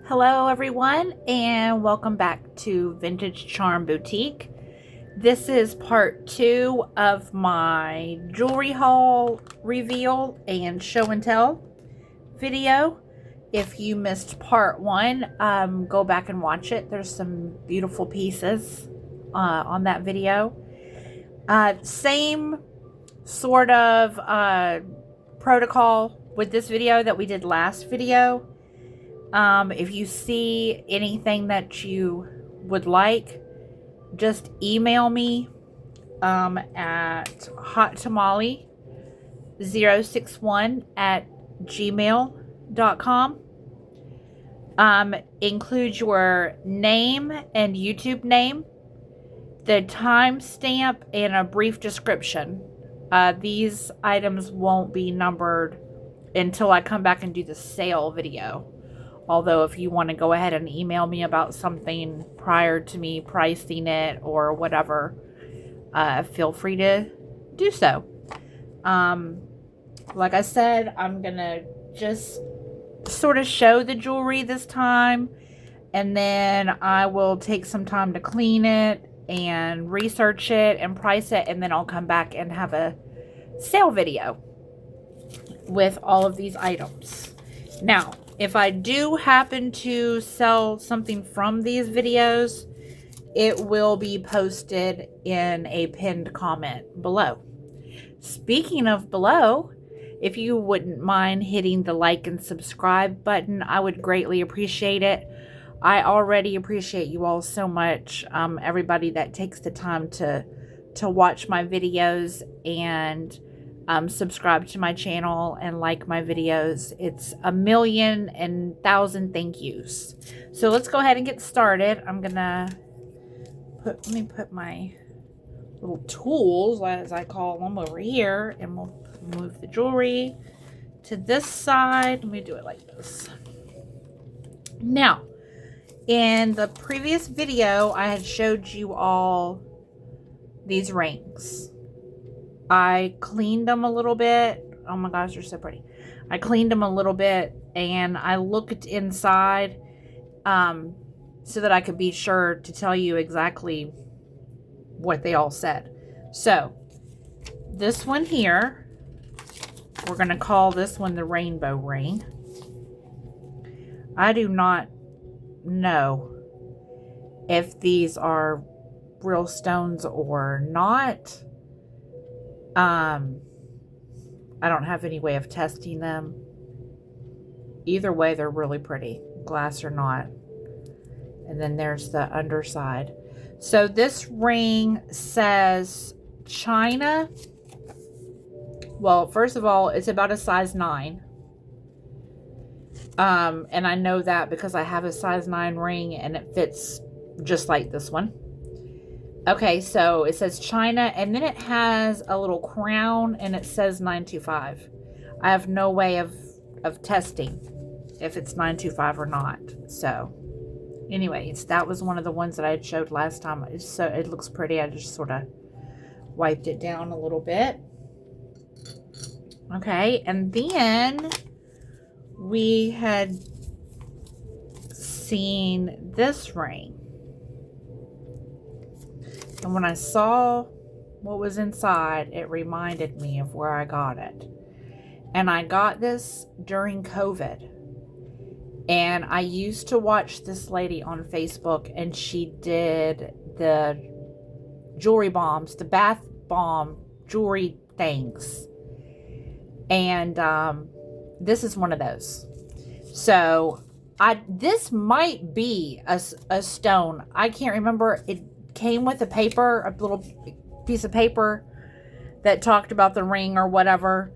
Hello everyone and welcome back to Vintage Charm Boutique. This is part 2 of my jewelry haul reveal and show and tell video. If you missed part 1, go back and watch it. There's some beautiful pieces on that video. Same sort of protocol with this video that we did last video. If you see anything that you would like, just email me at hottamale061@gmail.com. Include your name and YouTube name, the timestamp, and a brief description. These items won't be numbered until I come back and do the sale video. Although if you want to go ahead and email me about something prior to me pricing it or whatever, feel free to do so. Like I said, I'm going to just sort of show the jewelry this time. And then I will take some time to clean it and research it and price it. And then I'll come back and have a sale video with all of these items. Now, if I do happen to sell something from these videos, it will be posted in a pinned comment below. Speaking of below, if you wouldn't mind hitting the like and subscribe button, I would greatly appreciate it. I already appreciate you all so much. Everybody that takes the time to watch my videos and subscribe to my channel and like my videos. It's 1,000,000 thank yous. So let's go ahead and get started. I'm gonna let me put my little tools, as I call them, over here, and we'll move the jewelry to this side. Let me do it like this. Now, in the previous video, I had showed you all these rings. I cleaned them a little bit. Oh my gosh, they're so pretty. I cleaned them a little bit and I looked inside so that I could be sure to tell you exactly what they all said. So, this one here, we're going to call this one the rainbow ring. I do not know if these are real stones or not. I don't have any way of testing them. Either way, they're really pretty, glass or not. And then there's the underside. So this ring says China. Well, first of all, it's about a size 9. And I know that because I have a size 9 ring and it fits just like this one. Okay, so it says China, and then it has a little crown, and it says 925. I have no way of testing if it's 925 or not. So, anyways, that was one of the ones that I had showed last time. It looks pretty. I just sort of wiped it down a little bit. Okay, and then we had seen this ring. And when I saw what was inside, it reminded me of where I got it. And I got this during COVID. And I used to watch this lady on Facebook, and she did the jewelry bombs, the bath bomb jewelry things. And this is one of those. So this might be a stone. I can't remember. It came with a little piece of paper that talked about the ring or whatever.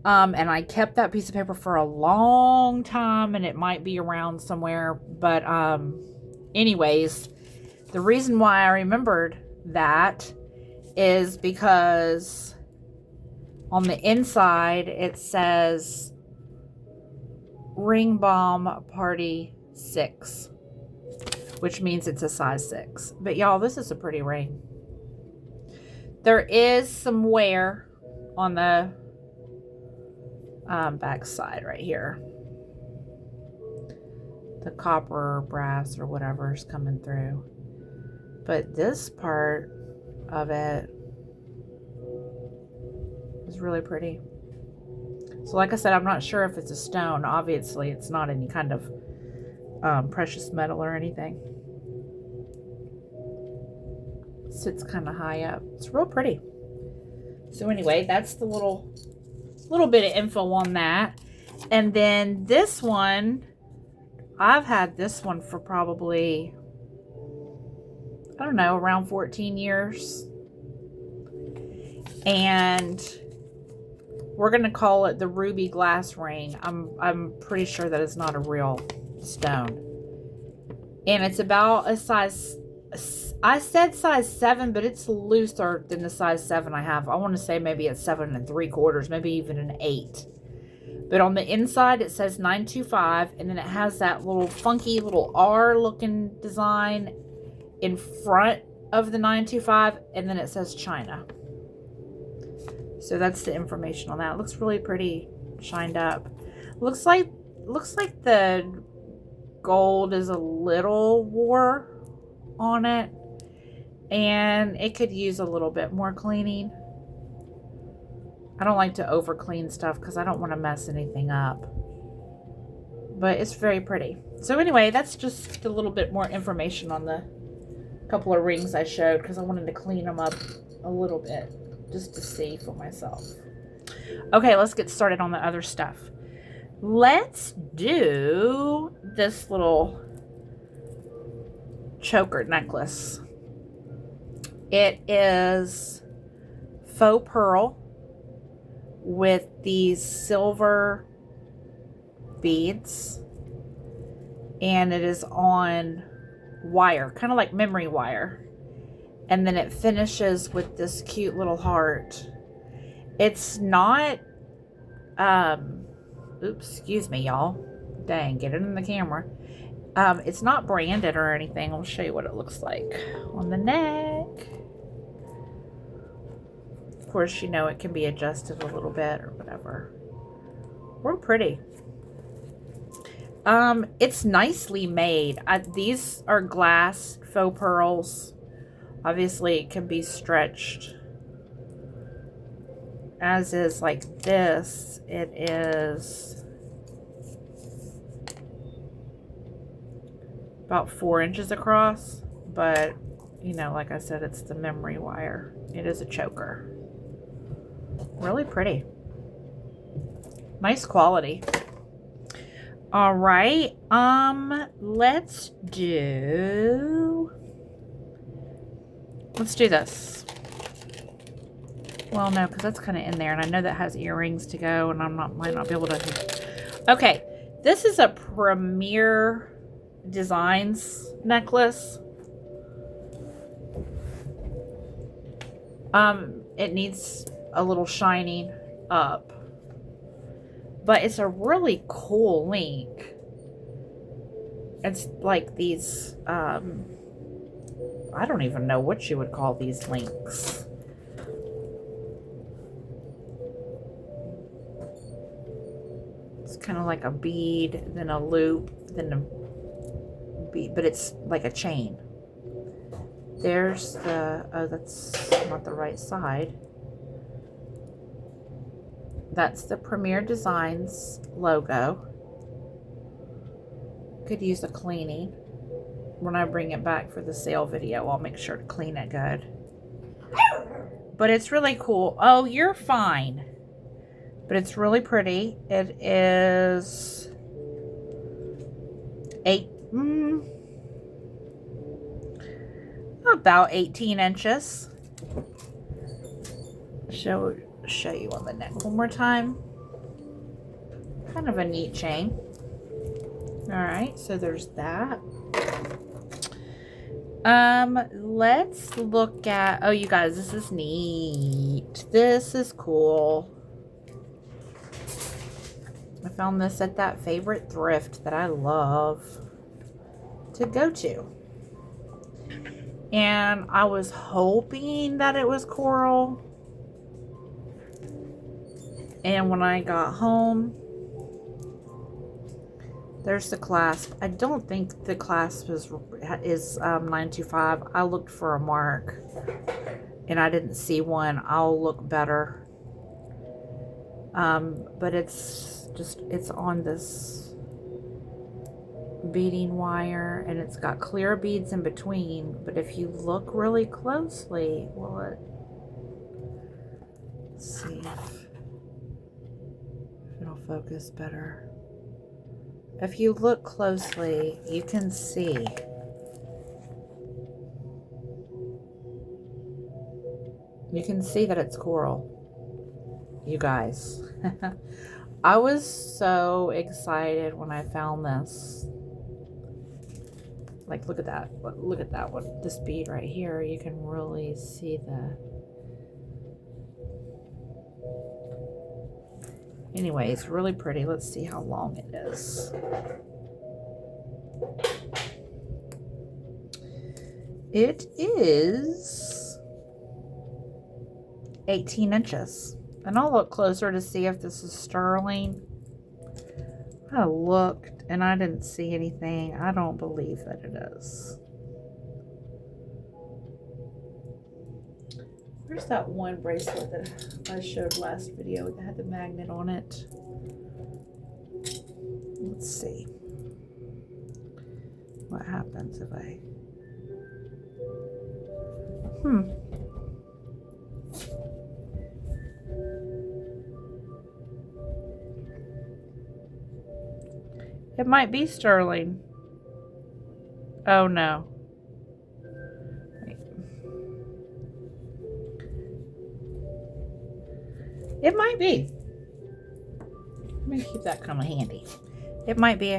And I kept that piece of paper for a long time, and it might be around somewhere. But anyways, the reason why I remembered that is because on the inside it says Ring Bomb Party 6. Which means it's a size 6. But y'all, this is a pretty ring. There is some wear on the back side right here. the copper or brass or whatever is coming through. But this part of it is really pretty. So like I said, I'm not sure if it's a stone. Obviously, it's not any kind of precious metal or anything. It sits kind of high up. It's real pretty. So anyway, that's the little bit of info on that. And then this one, I've had this one for probably, I don't know, around 14 years. And we're going to call it the ruby glass ring. I'm pretty sure that it's not a real stone. And it's about a size, I said size 7, but it's looser than the size 7 I have. I want to say maybe it's 7 3/4, maybe even an 8. But on the inside, it says 925, and then it has that little funky little R looking design in front of the 925, and then it says China. So that's the information on that. It looks really pretty shined up. Looks like the gold is a little wore on it, and it could use a little bit more cleaning. I don't like to over clean stuff because I don't want to mess anything up. But it's very pretty. So anyway, that's just a little bit more information on the couple of rings I showed because I wanted to clean them up a little bit just to see for myself. Okay, let's get started on the other stuff. Let's do this little choker necklace. It is faux pearl with these silver beads, and it is on wire, kind of like memory wire, and then it finishes with this cute little heart. It's not oops, excuse me, y'all. Dang, get it in the camera. It's not branded or anything. I'll show you what it looks like on the neck. Of course, you know, it can be adjusted a little bit or whatever. Real pretty. It's nicely made. These are glass faux pearls. Obviously, it can be stretched. As is like this, it is about 4 inches across, but you know, like I said, it's the memory wire. It is a choker. Really pretty. Nice quality. All right. Let's do this. Well, no, because that's kind of in there, and I know that has earrings to go, and might not be able to. Okay, this is a Premier Designs necklace. It needs a little shining up, but it's a really cool link. It's like these, I don't even know what you would call these links. It's kind of like a bead, then a loop, then a bead, but it's like a chain. There's the, oh, that's not the right side. That's the Premier Designs logo. Could use a cleaning. When I bring it back for the sale video, I'll make sure to clean it good. But it's really cool. Oh, you're fine. But it's really pretty. It is about 18 inches. Show you on the neck one more time. Kind of a neat chain. All right, so there's that. Let's look at, oh, you guys, this is neat. This is cool. I found this at that favorite thrift that I love to go to. And I was hoping that it was coral. And when I got home, There's the clasp. I don't think the clasp is 925. I looked for a mark and I didn't see one. I'll look better. But it's on this beading wire and it's got clear beads in between. But if you look really closely, let's see if it'll focus better. If you look closely, you can see that it's coral, you guys. I was so excited when I found this. Like, look at that. Look at that one. This bead right here, you can really see the... Anyway, it's really pretty. Let's see how long it is. It is 18 inches. And I'll look closer to see if this is sterling. I looked and I didn't see anything. I don't believe that it is. Where's that one bracelet that I showed last video that had the magnet on it? Let's see what happens if I... It might be sterling. Oh no. It might be. Let me keep that kind of handy. It might be.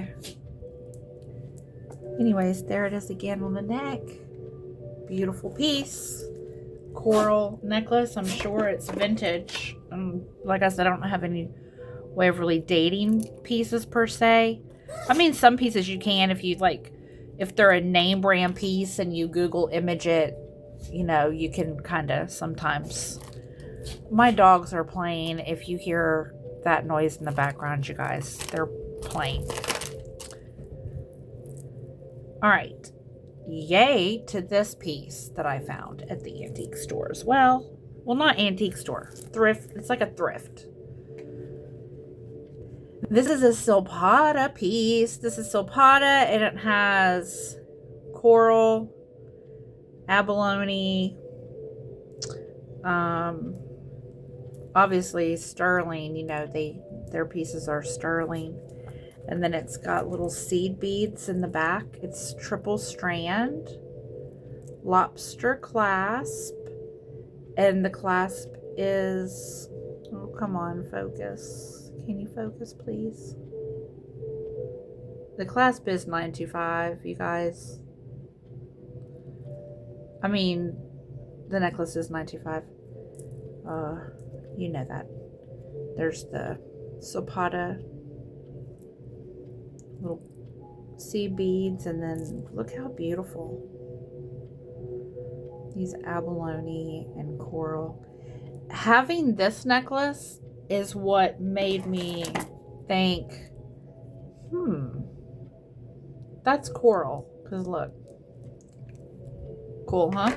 Anyways, there it is again on the neck. Beautiful piece. Coral necklace. I'm sure it's vintage. Like I said, I don't have any way of really dating pieces per se. I mean, some pieces you can if you like, if they're a name brand piece and you Google image it, you know, you can kind of sometimes. My dogs are playing. If you hear that noise in the background, you guys, they're playing. All right. Yay to this piece that I found at the antique stores. Well, not antique store. Thrift. It's like a thrift. This is a silpata piece. This is silpata and it has coral, abalone, obviously sterling, you know, their pieces are sterling. And then it's got little seed beads in the back. It's triple strand, lobster clasp, and the clasp is, oh, come on, focus. Can you focus, please? The clasp is 925, you guys. I mean, the necklace is 925. You know that. There's the silpata little seed beads, and then look how beautiful these abalone and coral. Having this necklace is what made me think, that's coral, because look, cool, huh?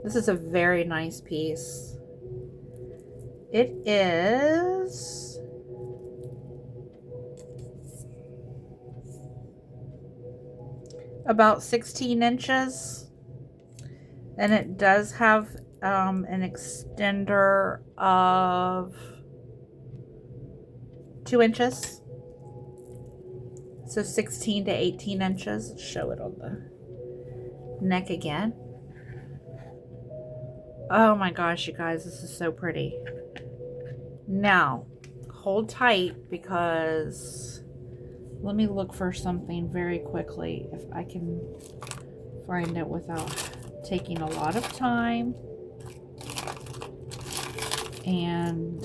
This is a very nice piece. It is about 16 inches, and it does have an extender of 2 inches. So 16 to 18 inches. Let's show it on the neck again. Oh my gosh, you guys, this is so pretty. Now, hold tight because let me look for something very quickly if I can find it without taking a lot of time and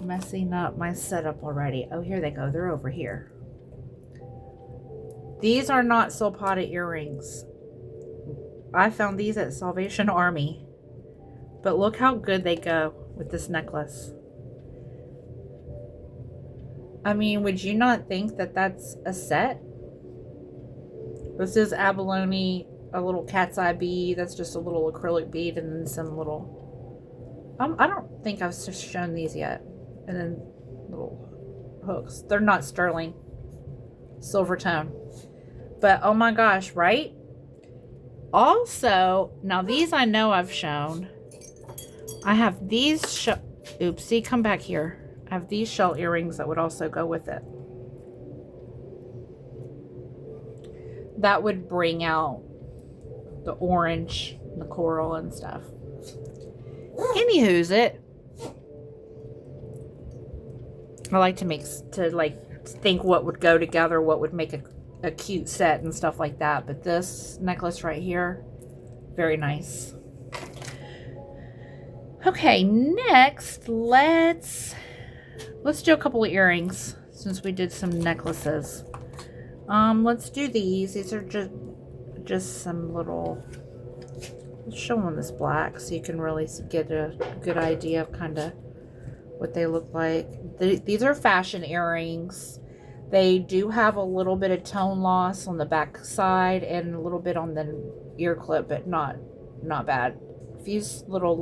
messing up my setup already. Oh, here they go. They're over here. These are not silpata earrings. I found these at Salvation Army. But look how good they go with this necklace. I mean, would you not think that that's a set? This is abalone, a little cat's eye bead. That's just a little acrylic bead, and then some little... I don't think I've shown these yet. And then little hooks. They're not sterling. Silver tone. But oh my gosh, right? Also, now these I know I've shown. I have these oopsie, come back here. I have these shell earrings that would also go with it. That would bring out the orange, the coral and stuff. Anywho's it. I like to think what would go together, what would make a cute set and stuff like that. But this necklace right here, very nice. Okay, next let's do a couple of earrings since we did some necklaces. Let's do these. These are just some little... Let's show them this black so you can really get a good idea of kind of what they look like. These are fashion earrings. They do have a little bit of tone loss on the back side and a little bit on the ear clip, but not bad. A few little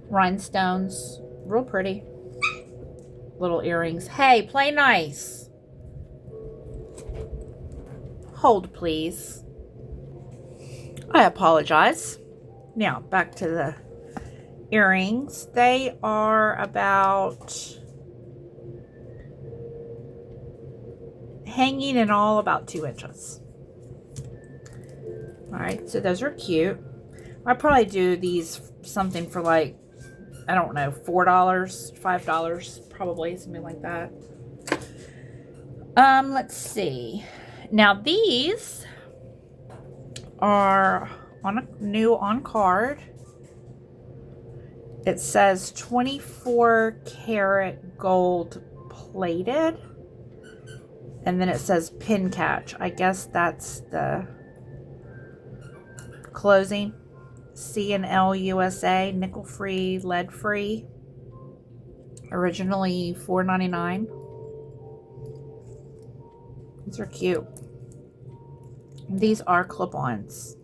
rhinestones, real pretty little earrings. Hey, play nice. Hold, please. I apologize. Now, back to the earrings. They are about, hanging in all, about 2 inches. Alright, so those are cute. I'd probably do these something for like, I don't know, $4, $5, probably, something like that. Let's see. Now these are new on card. It says 24 karat gold plated. And then it says pin catch. I guess that's the closing. C&L USA, nickel free, lead free. Originally $4.99. These are cute. These are clip-ons.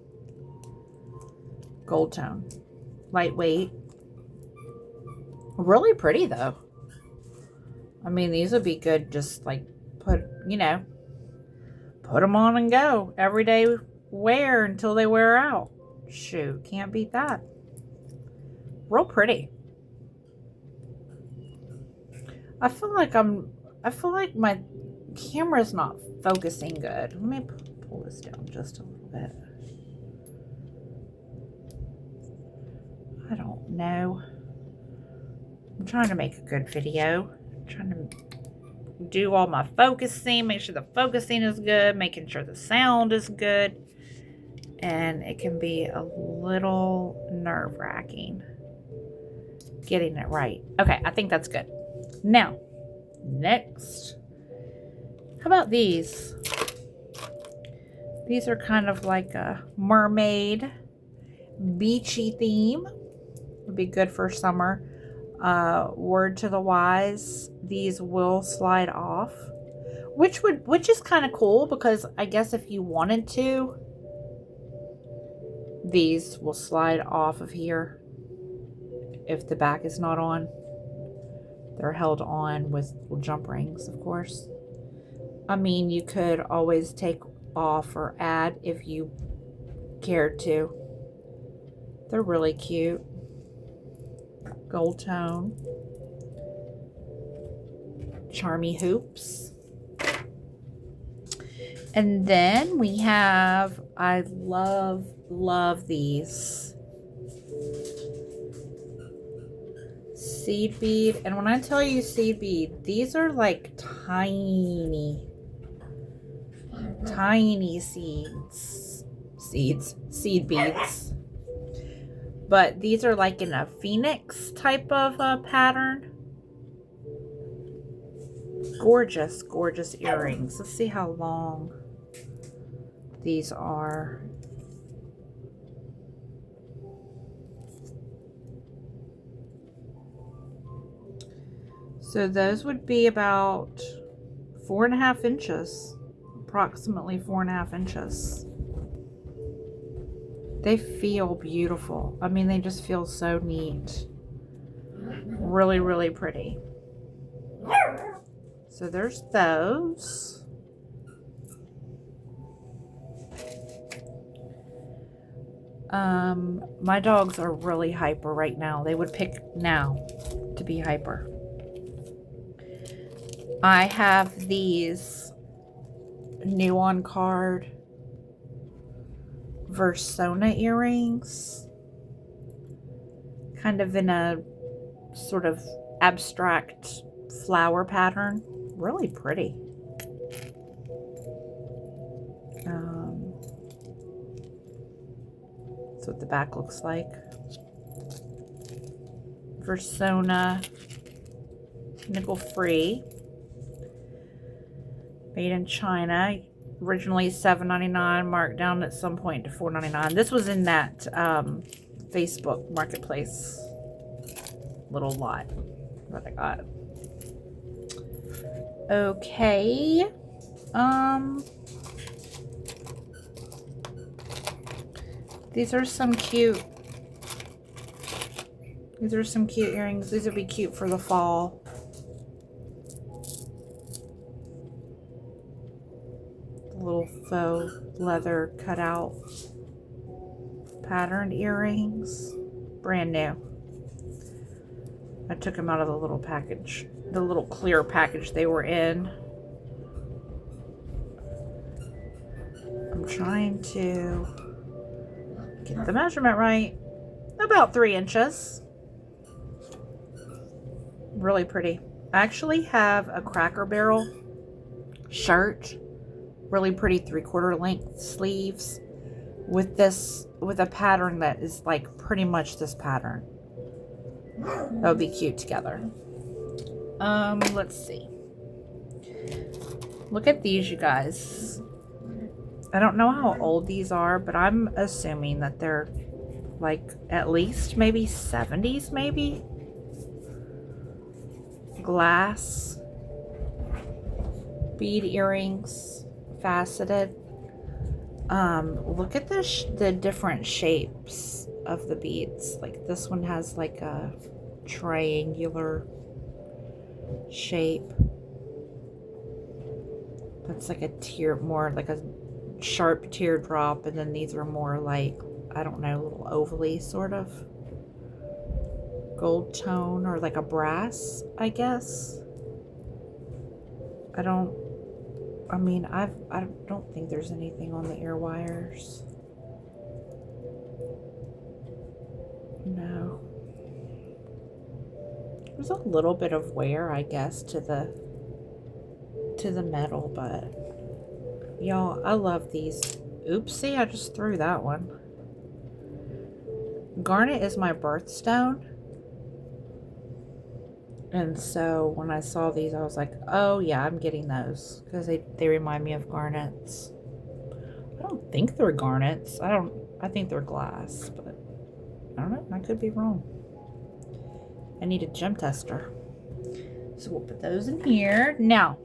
Gold tone. Lightweight. Really pretty though. I mean, these would be good just like put them on and go. Everyday wear until they wear out. Shoot, can't beat that. Real pretty. I feel like my camera's not focusing good. Let me pull this down just a little bit. I don't know. I'm trying to make a good video. I'm trying to do all my focusing, make sure the focusing is good, making sure the sound is good. And it can be a little nerve-wracking getting it right. Okay, I think that's good. Now, next. How about these? These are kind of like a mermaid, beachy theme. Would be good for summer. Word to the wise, these will slide off. Which is kind of cool because I guess if you wanted to, these will slide off of here if the back is not on. They're held on with jump rings, of course. I mean, you could always take off or add if you cared to. They're really cute. Gold tone. Charmy hoops. And then we have, I love these. Seed bead. And when I tell you seed bead, these are like tiny seed beads. But these are like in a phoenix type of pattern. Gorgeous, gorgeous earrings. Let's see how long these are. So those would be about 4.5 inches, approximately 4.5 inches. They feel beautiful. I mean, they just feel so neat. Really, really pretty. So there's those. My dogs are really hyper right now. They would pick now to be hyper. I have these new on card Versona earrings, kind of in a sort of abstract flower pattern. Really pretty. That's what the back looks like. Versona, nickel free, made in China. Originally $7.99, marked down at some point to $4.99. This was in that Facebook Marketplace little lot that I got. Okay. These are some cute earrings. These would be cute for the fall. Little faux leather cutout patterned earrings. Brand new. I took them out of the little package, the little clear package they were in. I'm trying to get the measurement right. About 3 inches. Really pretty. I actually have a Cracker Barrel shirt. Really pretty 3/4 length sleeves with a pattern that is like pretty much this pattern. That would be cute together. Let's see. Look at these, you guys. I don't know how old these are, but I'm assuming that they're like at least maybe 70s, maybe. Glass bead earrings, faceted. Look at the different shapes of the beads. Like this one has like a triangular shape. That's like a tear, more like a sharp teardrop, and then these are more like, I don't know, a little ovally sort of gold tone, or like a brass, I guess. I don't think there's anything on the ear wires. No. There's a little bit of wear, I guess, to the metal, but y'all, I love these. Oopsie, I just threw that one. Garnet is my birthstone. And so when I saw these, I was like, oh yeah, I'm getting those because they remind me of garnets. I don't think they're garnets. I think they're glass, but I don't know. I could be wrong. I need a gem tester. So we'll put those in here. Now,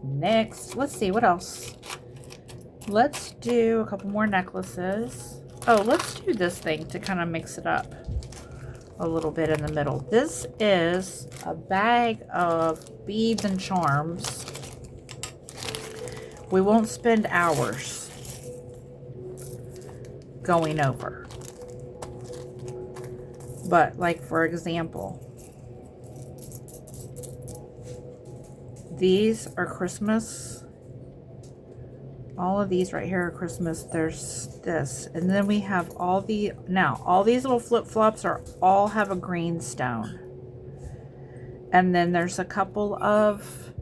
next, let's see what else. Let's do a couple more necklaces. Oh, let's do this thing to kind of mix it up a little bit in the middle. This is a bag of beads and charms. We won't spend hours going over. But like, for example, these are Christmas. All of these right here are Christmas. There's this. And then we have all these little flip-flops all have a green stone. And then there's a couple of,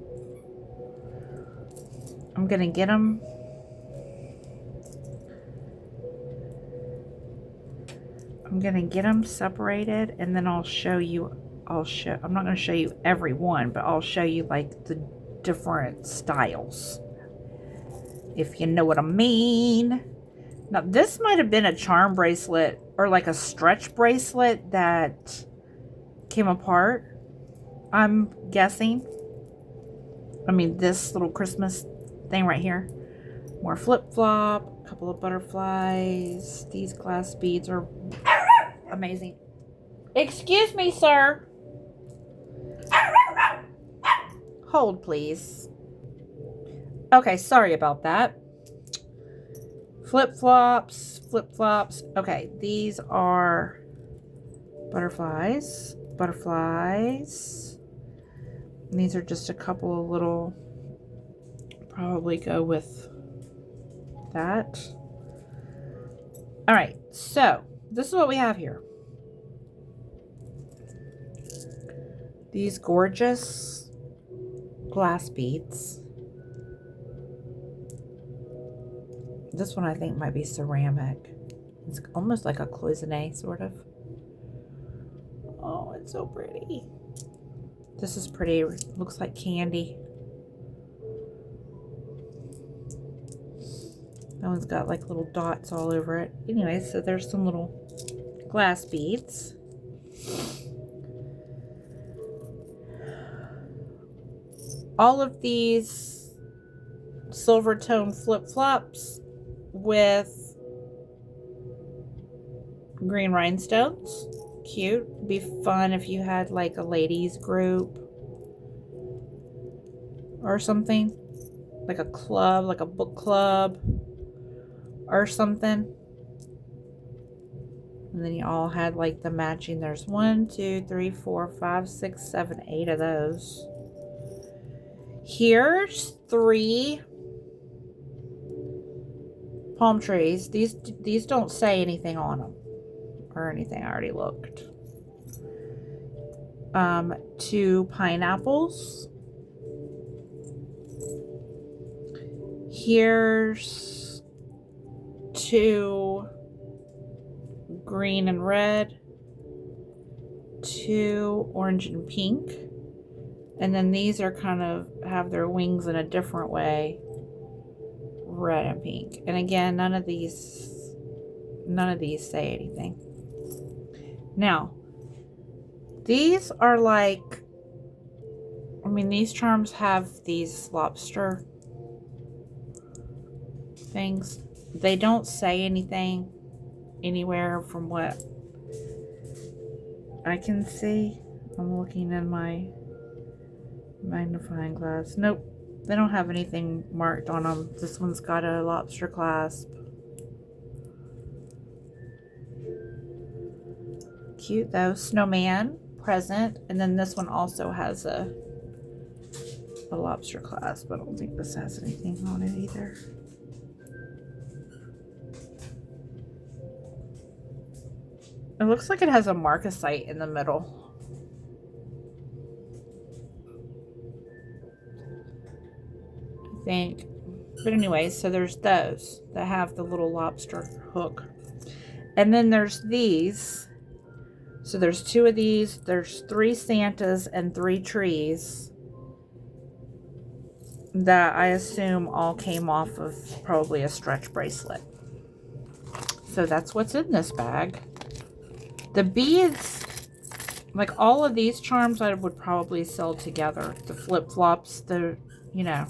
I'm going to get them. I'm going to get them separated, and then I'll show you, I'm not going to show you every one, but I'll show you like the different styles, if you know what I mean. Now, this might have been a charm bracelet or like a stretch bracelet that came apart. I'm guessing. I mean, this little Christmas thing right here. More flip-flop, a couple of butterflies. These glass beads are amazing. Excuse me, sir. Hold, please. Okay, sorry about that. Flip-flops, flip-flops. Okay, these are butterflies, butterflies. And these are just a couple of little, probably go with that. All right, so this is what we have here. These gorgeous glass beads. This one I think might be ceramic. It's almost like a cloisonne, sort of. Oh, it's so pretty. This is pretty. It looks like candy. That one's got like little dots all over it. Anyway, so there's some little glass beads. All of these silver tone flip-flops with green rhinestones. Cute. Be fun if you had like a ladies group or something, like a club, like a book club or something. And then you all had like the matching. There's 1, 2, 3, 4, 5, 6, 7, 8 of those. Here's 3 palm trees. These don't say anything on them or anything. I already looked. 2 pineapples. Here's 2 green and red, 2 orange and pink. And then these are kind of have their wings in a different way, red and pink. And again, none of these say anything. Now, these are like, I mean, these charms have these lobster things. They don't say anything anywhere from what I can see. I'm looking in my magnifying glass. Nope, they don't have anything marked on them. This one's got a lobster clasp. Cute though. Snowman present. And then this one also has a lobster clasp. I don't think this has anything on it either. It looks like it has a marcasite in the middle. I think. But anyway, so there's those that have the little lobster hook. And then there's these. So there's 2 of these. There's 3 Santas and 3 trees that I assume all came off of probably a stretch bracelet. So that's what's in this bag. The beads, like all of these charms, I would probably sell together. The flip-flops, the, you know,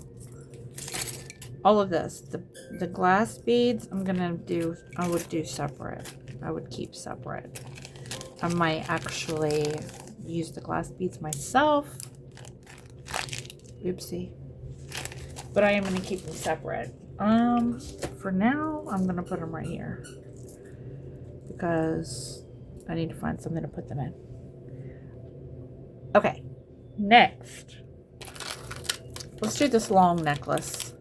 all of this. The glass beads, I would do separate. I would keep separate. I might actually use the glass beads myself. Oopsie. But I am going to keep them separate. For now, I'm going to put them right here. Because I need to find something to put them in. Okay. Next. Let's do this long necklace.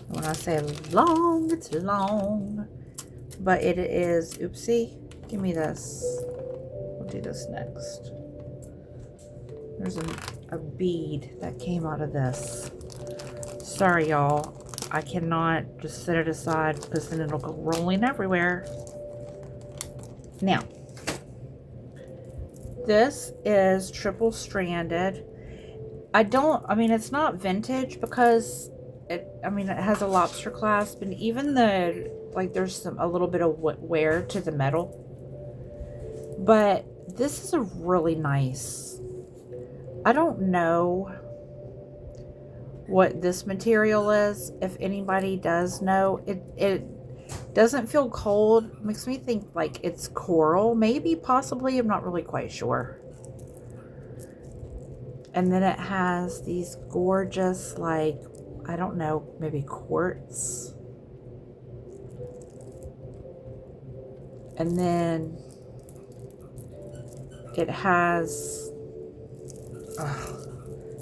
When I say long, it's long. But it is, oopsie. Give me this. We'll do this next. There's a bead that came out of this. Sorry, y'all. I cannot just set it aside because then it'll go rolling everywhere. Now, this is triple stranded. I mean, it's not vintage because it has a lobster clasp, and even there's a little bit of wear to the metal. But this is a really nice I don't know what this material is. If anybody does know, it doesn't feel cold. Makes me think like it's coral, maybe, possibly. I'm not really quite sure. And then it has these gorgeous, like, I don't know, maybe quartz. And then it has,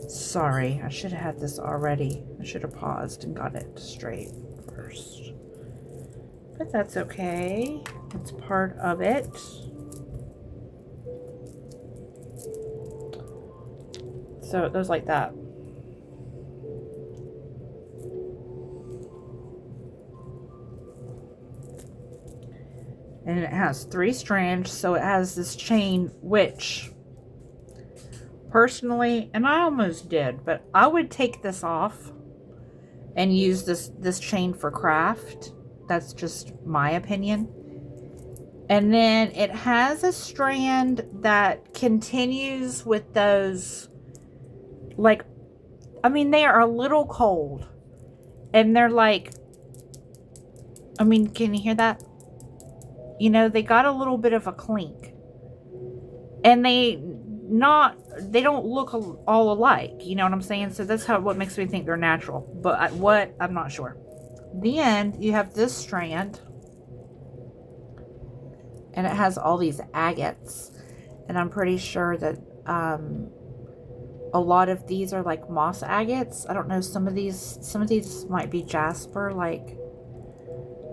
sorry, I should have had this already. I should have paused and got it straight first. But that's okay. It's part of it. So it goes like that. And it has 3 strands, so it has this chain, which personally, and I almost did, but I would take this off and use this chain for craft. That's just my opinion. And then it has a strand that continues with those, like, I mean, they are a little cold. And they're like, I mean, can you hear that? You know, they got a little bit of a clink. And they don't look all alike. You know what I'm saying? So that's what makes me think they're natural. But what? I'm not sure. Then you have this strand. And it has all these agates. And I'm pretty sure that a lot of these are like moss agates. I don't know. Some of these might be jasper. Like,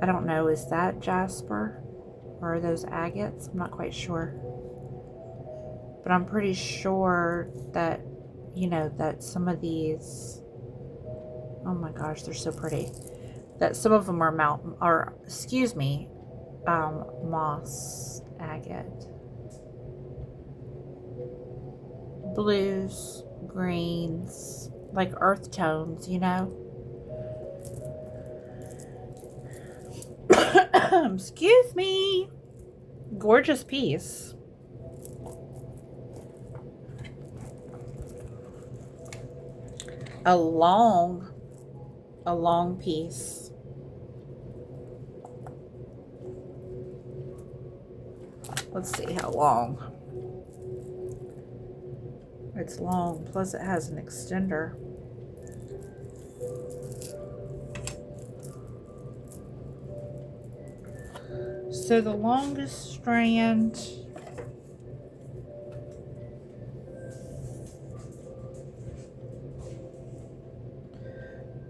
I don't know. Is that jasper? Or are those agates? I'm not quite sure. But I'm pretty sure that, you know, that some of these, oh my gosh, they're so pretty. That some of them are moss agate. Blues, greens, like earth tones, you know. Excuse me. Gorgeous piece. A long piece. Let's see how long. It's long, plus it has an extender. So the longest strand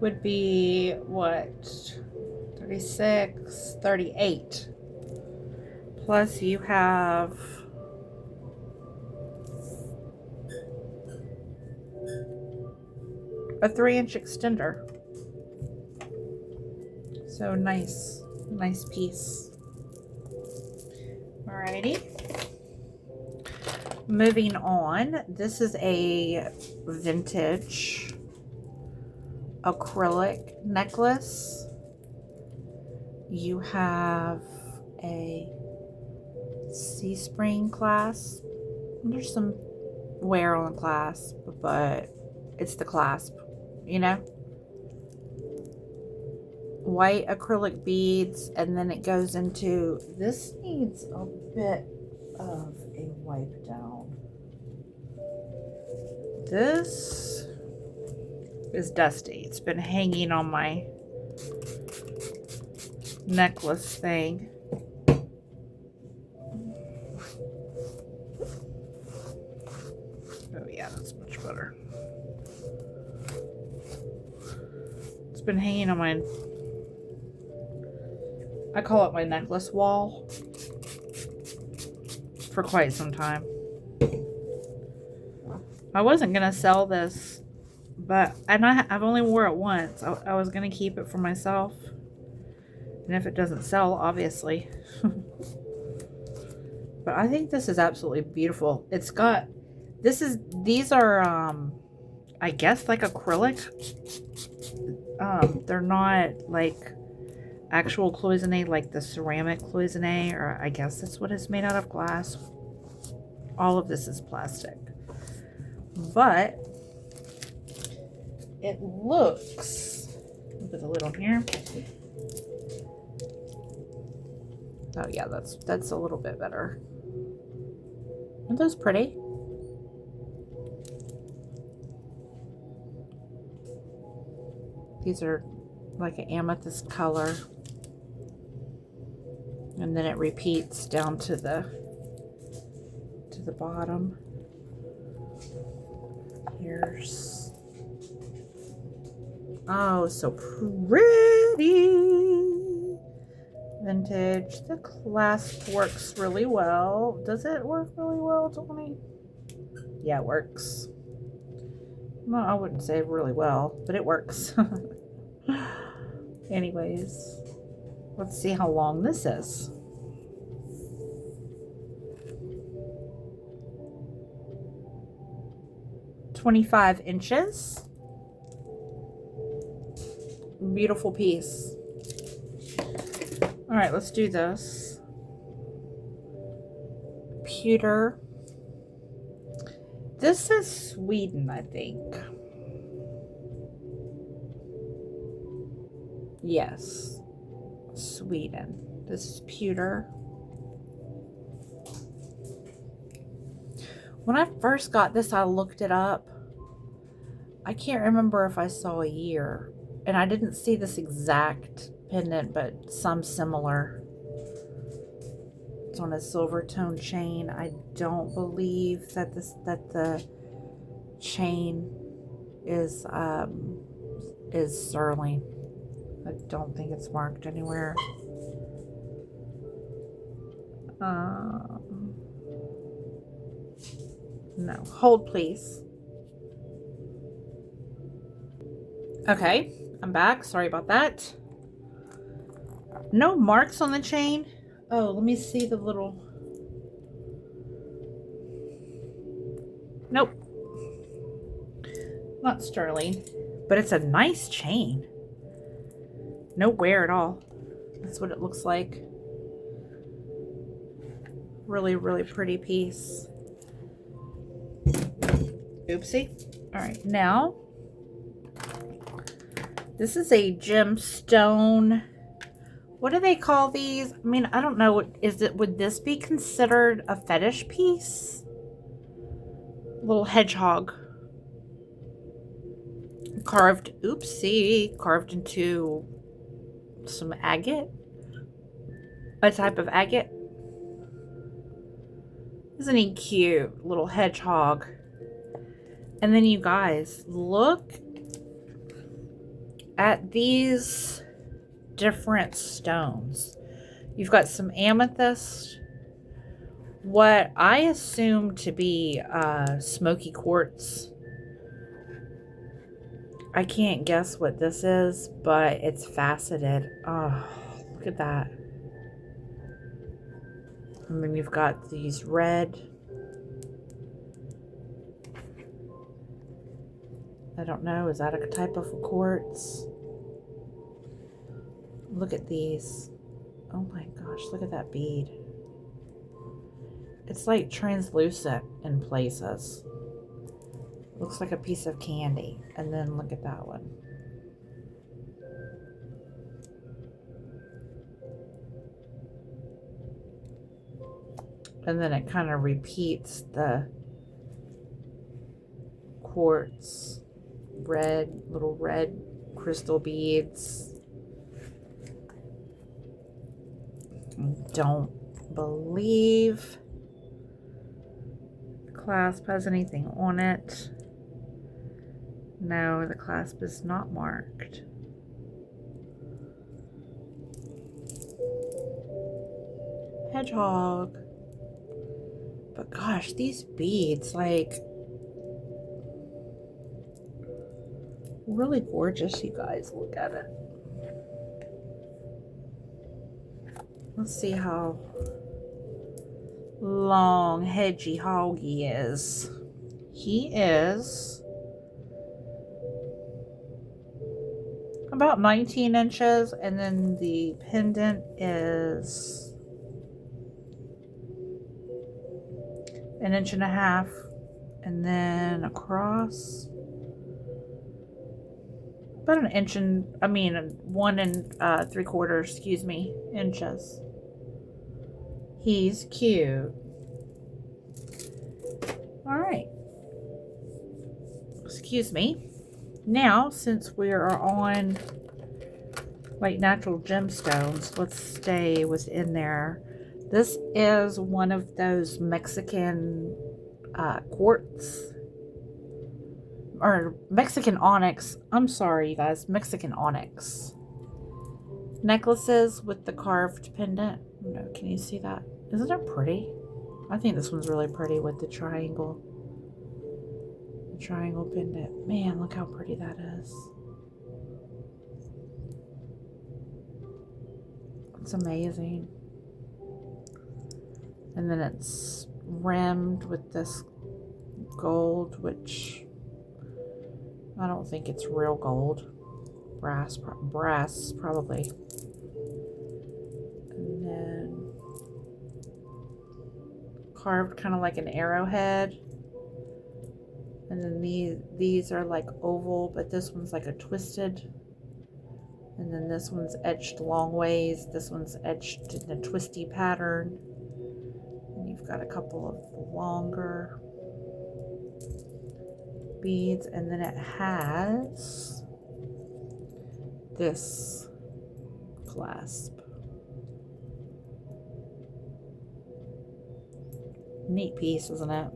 would be what? 36, 38. Plus you have a 3-inch extender. So nice piece. Alrighty. Moving on. This is a vintage acrylic necklace. You have a C-spring clasp. There's some wear on the clasp, but it's the clasp, you know. White acrylic beads, and then it goes into, this needs a bit of a wipe down. This is dusty. It's been hanging on my necklace thing. Oh yeah, that's much better. It's been hanging on my, I call it my necklace wall, for quite some time. I wasn't gonna sell this, but I've only wore it once. I was gonna keep it for myself, and if it doesn't sell, obviously. But I think this is absolutely beautiful. It's got, these are I guess like acrylic. They're not like actual cloisonne, like the ceramic cloisonne, or I guess that's what it's made out of, glass. All of this is plastic. but it looks, look at the lid on here. Oh yeah, that's a little bit better. Aren't those pretty? These are like an amethyst color. And then it repeats down to the bottom. Here's, oh, so pretty. Vintage. The clasp works really well. Does it work really well, Tony? Yeah, it works. Well, I wouldn't say really well, but it works. Anyways, let's see how long this is. "25 inches. Beautiful piece. All right, let's do this. Pewter. This is Sweden, I think. Yes, Sweden. This is pewter. When I first got this, I looked it up. I can't remember if I saw a year, and I didn't see this exact pendant, but some similar. It's on a silver tone chain. I don't believe that the chain is sterling. I don't think it's marked anywhere. No. Hold, please. Okay, I'm back. Sorry about that. No marks on the chain. Oh, let me see the little... Nope. Not sterling. But it's a nice chain. No wear at all. That's what it looks like. Really, really pretty piece. Oopsie. Alright, now... This is a gemstone. What do they call these? I mean, I don't know. Would this be considered a fetish piece? Little hedgehog. Carved, oopsie, carved into some agate. A type of agate. Isn't he cute? Little hedgehog. And then you guys, look at these different stones. You've got some amethyst, what I assume to be smoky quartz. I can't guess what this is, but it's faceted. Oh, look at that. And then you've got these red. I don't know, is that a type of quartz? Look at these. Oh my gosh, look at that bead. It's like translucent in places. Looks like a piece of candy. And then look at that one. And then it kind of repeats the quartz. Red, little red crystal beads. Don't believe the clasp has anything on it. No, the clasp is not marked. Hedgehog. But gosh, these beads, like, really gorgeous, you guys. Look at it. Let's see how long hedgy hoggy is. He is about 19 inches, and then the pendant is 1.5 inches. and then across about an inch and, 1 3/4, excuse me, inches. He's cute. All right. Excuse me. Now, since we are on like natural gemstones, let's stay within there. This is one of those Mexican quartz or Mexican onyx. I'm sorry, you guys, Mexican onyx necklaces with the carved pendant. No, can you see that? Isn't it pretty? I think this one's really pretty with the triangle. The triangle pendant. Man, look how pretty that is. It's amazing. And then it's rimmed with this gold, which I don't think it's real gold. Brass probably. And then carved kind of like an arrowhead. And then these are like oval, but this one's like a twisted. And then this one's etched long ways. This one's etched in a twisty pattern. And you've got a couple of longer beads. And then it has this clasp. Neat piece, isn't it?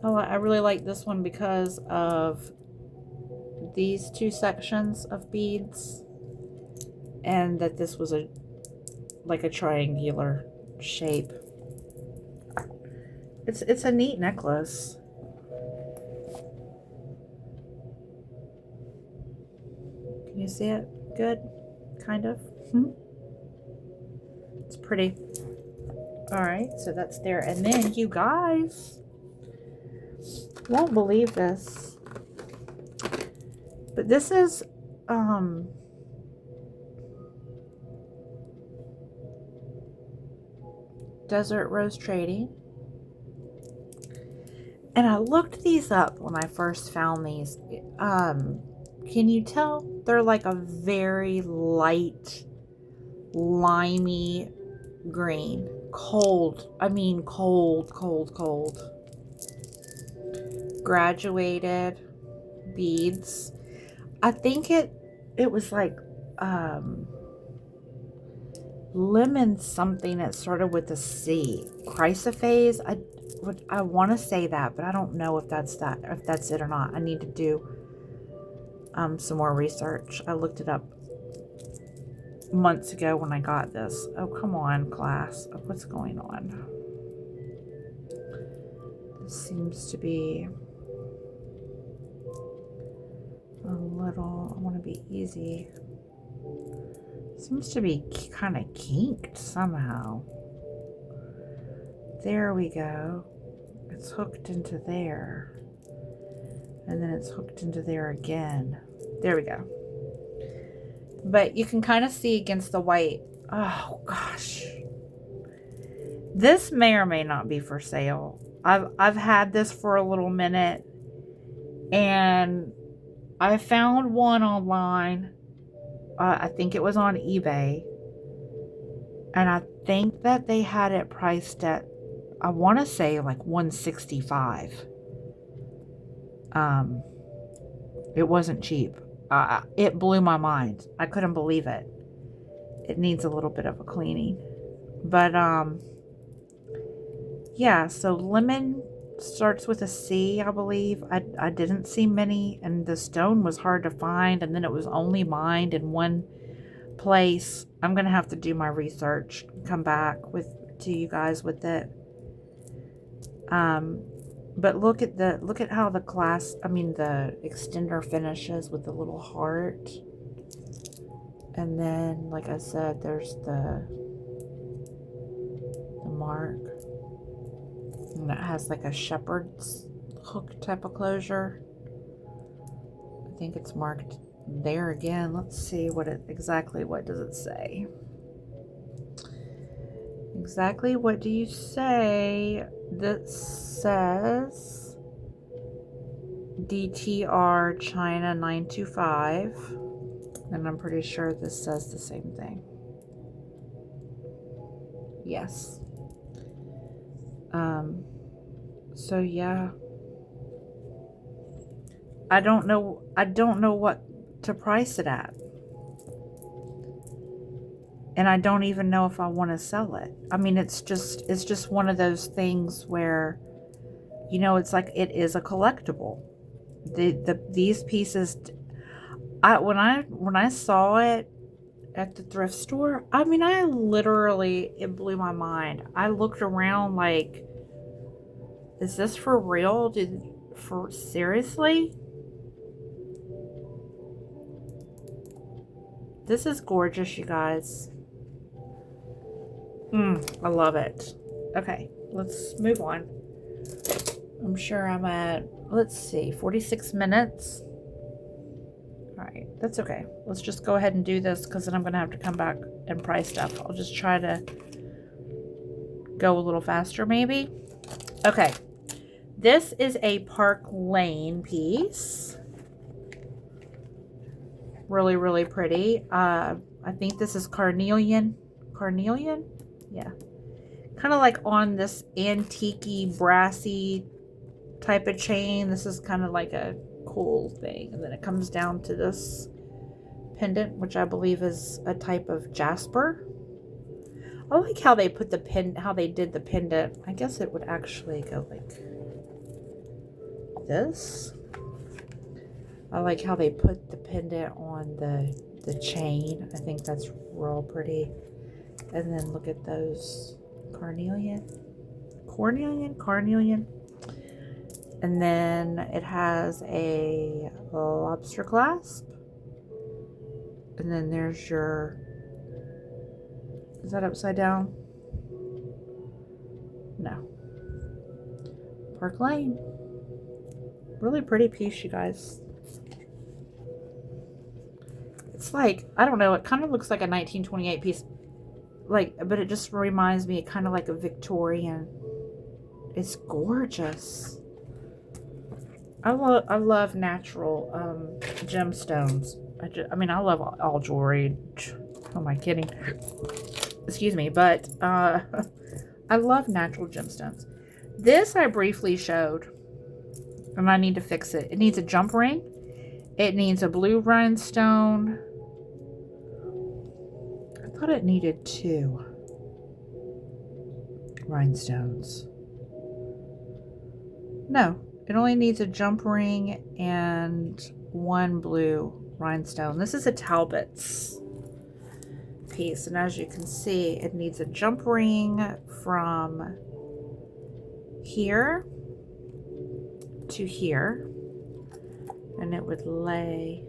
Oh, I really like this one because of these two sections of beads, and that this was like a triangular shape. It's a neat necklace. Can you see it? Good, kind of. It's pretty. All right, so that's there, and then you guys won't believe this, but this is Desert Rose Trading, and I looked these up when I first found these. Can you tell they're like a very light limey green? Cold, I mean cold. Graduated beads. I think it was like lemon something that started with a C. Chrysoprase. I want to say that, but I don't know if that's it or not. I need to do some more research. I looked it up months ago when I got this. Oh, come on, class. What's going on? This seems to be a little, I want to be easy. Seems to be kind of kinked somehow. There we go. It's hooked into there. And then it's hooked into there again. There we go. But you can kind of see against the white. Oh, gosh. This may or may not be for sale. I've had this for a little minute. And I found one online. I think it was on eBay. And I think that they had it priced at, I want to say like $165. It wasn't cheap. It blew my mind. I couldn't believe it. It needs a little bit of a cleaning. But, yeah, so lemon starts with a C, I believe. I didn't see many, and the stone was hard to find, and then it was only mined in one place. I'm going to have to do my research, come back to you guys with it. But look at how the the extender finishes with the little heart. And then, like I said, there's the mark. And it has like a shepherd's hook type of closure. I think it's marked there again. Let's see what does it say? Exactly what do you say? That says DTR China 925. And I'm pretty sure this says the same thing. Yes. So yeah. I don't know what to price it at. And I don't even know if I want to sell it. I mean, it's just one of those things where, you know, it's like it is a collectible. These pieces, when I saw it at the thrift store, I mean, it blew my mind. I looked around like, is this for real? Seriously? This is gorgeous, you guys. I love it. Okay, let's move on. I'm sure I'm at, let's see, 46 minutes. All right, that's okay. Let's just go ahead and do this because then I'm going to have to come back and price stuff. I'll just try to go a little faster maybe. Okay, this is a Park Lane piece. Really, really pretty. I think this is carnelian. Carnelian? Yeah. Kind of like on this antique-y, brassy type of chain. This is kind of like a cool thing. And then it comes down to this pendant, which I believe is a type of jasper. I like how they put how they did the pendant. I guess it would actually go like this. I like how they put the pendant on the chain. I think that's real pretty. And then look at those carnelian. And then it has a lobster clasp. And then there's your, is that upside down? No. Park Lane. Really pretty piece, you guys. It's like, I don't know, it kind of looks like a 1928 piece. Like, but it just reminds me kind of like a Victorian. It's gorgeous. I love natural gemstones. I mean, I love all jewelry. Who am I kidding? Excuse me, but I love natural gemstones. This I briefly showed, and I need to fix it. It needs a jump ring. It needs a blue rhinestone. I thought it needed 2 rhinestones. No, it only needs a jump ring and 1 blue rhinestone. This is a Talbot's piece, and as you can see, it needs a jump ring from here to here, and it would lay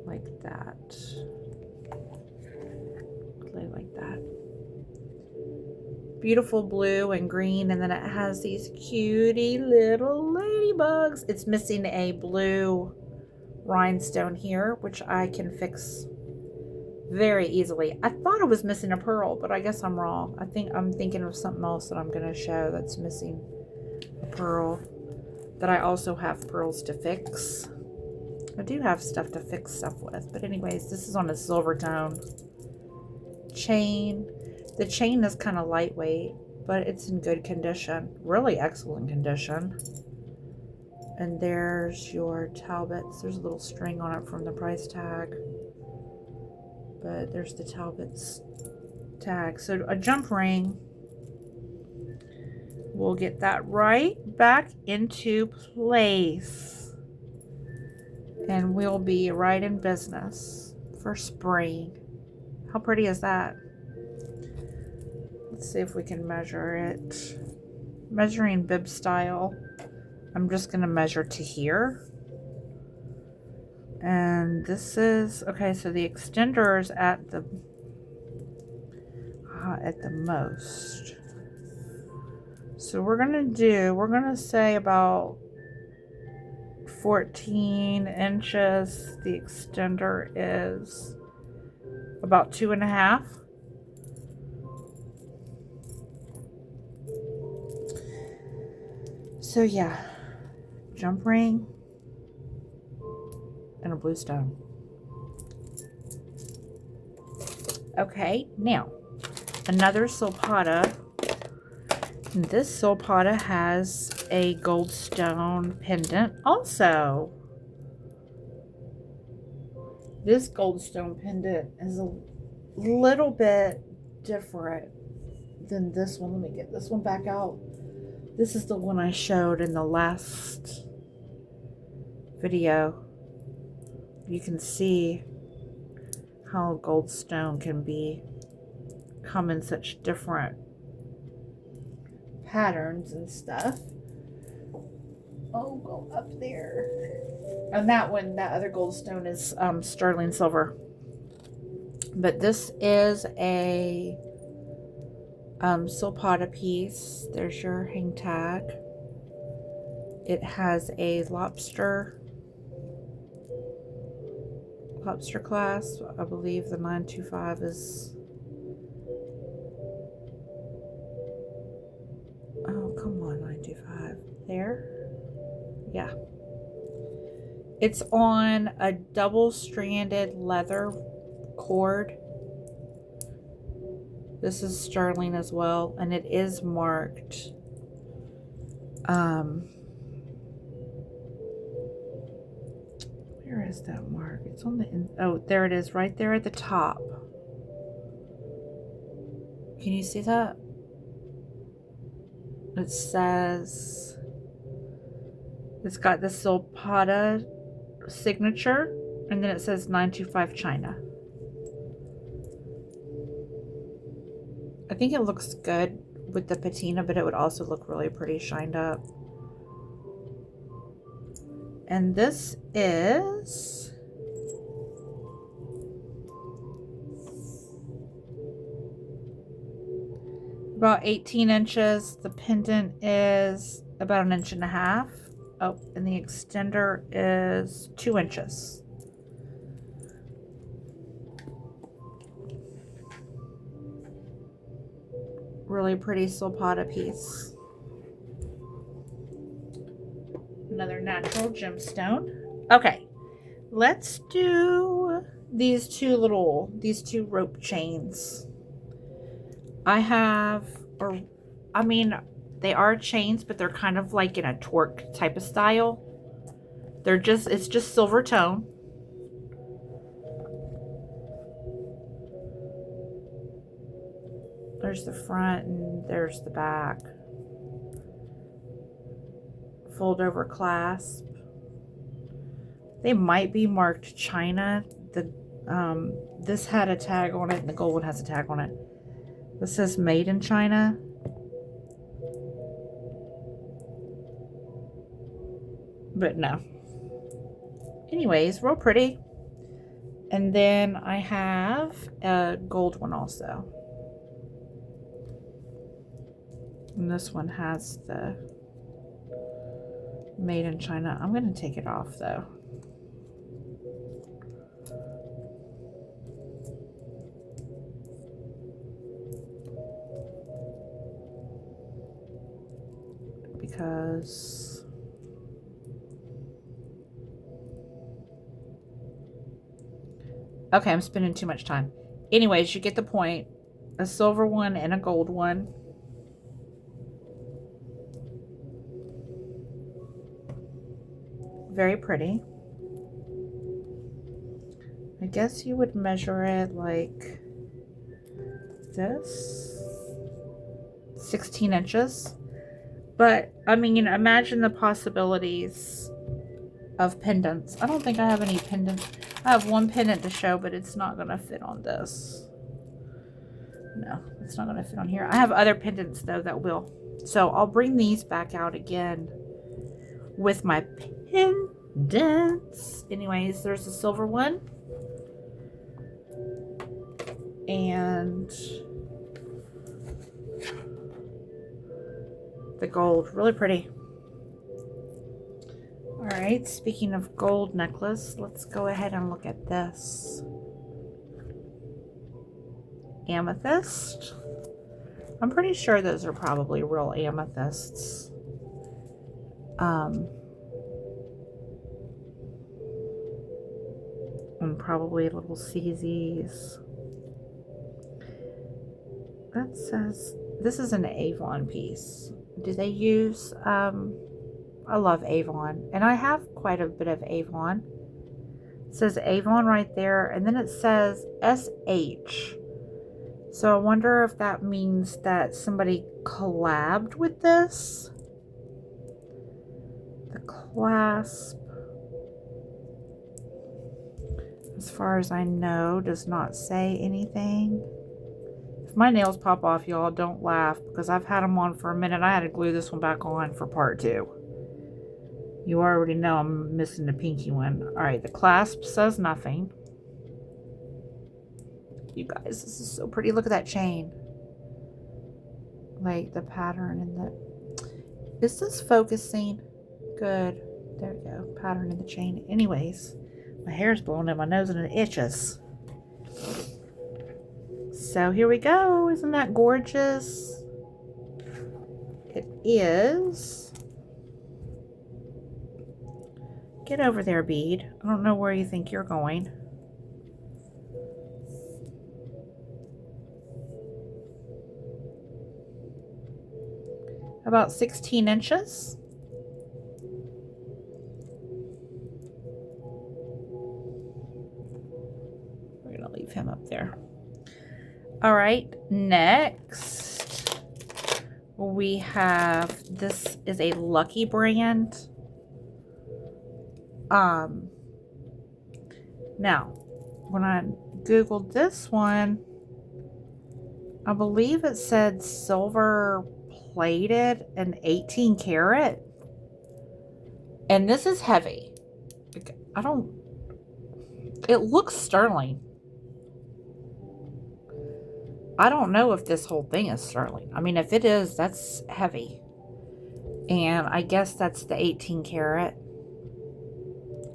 like that. Lay like that. Beautiful blue and green, and then it has these cutie little ladybugs. It's missing a blue rhinestone here, which I can fix very easily. I thought it was missing a pearl, but I guess I'm wrong. I'm thinking of something else that I'm going to show that's missing a pearl, that I also have pearls to fix. I do have stuff to fix stuff with, but anyways, this is on a silver tone chain. The chain is kind of lightweight, but it's in good condition, really excellent condition. And there's your Talbots. There's a little string on it from the price tag, but there's the Talbots tag. So a jump ring, we'll get that right back into place, and we'll be right in business for spring. How pretty is that? Let's see if we can measure it. Measuring bib style, I'm just going to measure to here. And this is, okay, so the extender is at the most. So we're going to say about 14 inches. The extender is about 2.5. So yeah, jump ring and a blue stone. Okay, now another Silpata. This Silpata has a gold stone pendant also. This gold stone pendant is a little bit different than this one. Let me get this one back out. This is the one I showed in the last video. You can see how gold stone can come in such different patterns and stuff. Oh, go up there. And that one, that other gold stone is sterling silver. But this is a Silpata piece. There's your hang tag. It has a lobster clasp. I believe the 925 is... Oh, come on, 925. There. Yeah. It's on a double-stranded leather cord. This is sterling as well, and it is marked. Where is that mark? It's on the... Oh, there it is, right there at the top. Can you see that? It says... It's got the Silpata signature, and then it says 925 China. I think it looks good with the patina, but it would also look really pretty shined up. And this is about 18 inches. The pendant is about 1.5 inches. Oh, and the extender is 2 inches. Really pretty Silpata piece. Another natural gemstone. Okay, let's do these two rope chains. I have, they are chains, but they're kind of like in a torque type of style. It's just silver tone. There's the front and there's the back. Fold over clasp. They might be marked China. This had a tag on it and the gold one has a tag on it. This says made in China. But no. Anyways, real pretty. And then I have a gold one also. And this one has the made in China. I'm going to take it off though. Because okay, I'm spending too much time. Anyways, you get the point. A silver one and a gold one. Very pretty. I guess you would measure it like this. 16 inches. But, I mean, imagine the possibilities of pendants. I don't think I have any pendants. I have one pendant to show, but it's not going to fit on this. No, it's not going to fit on here. I have other pendants, though, that will. So, I'll bring these back out again with my pendants. Anyways, there's a silver one. And the gold. Really pretty. Alright, speaking of gold necklace, let's go ahead and look at this. Amethyst. I'm pretty sure those are probably real amethysts. And probably little CZs. That says this is an Avon piece. Do they use, I love Avon, and I have quite a bit of Avon. It says Avon right there, and then it says SH. So I wonder if that means that somebody collabed with this. The clasp, as far as I know, does not say anything. If my nails pop off, y'all, don't laugh, because I've had them on for a minute. I had to glue this one back on for part 2. You already know I'm missing the pinky one. Alright, the clasp says nothing. You guys, this is so pretty. Look at that chain. Like the pattern in the... Is this focusing? Good. There we go. Pattern in the chain. Anyways, my hair's blowing in my nose and it itches. So here we go. Isn't that gorgeous? It is. Get over there, bead. I don't know where you think you're going. About 16 inches. We're going to leave him up there. All right, next we have, this is a Lucky brand. Now, when I Googled this one, I believe it said silver plated and 18 karat. And this is heavy. It looks sterling. I don't know if this whole thing is sterling. I mean, if it is, that's heavy. And I guess that's the 18 karat.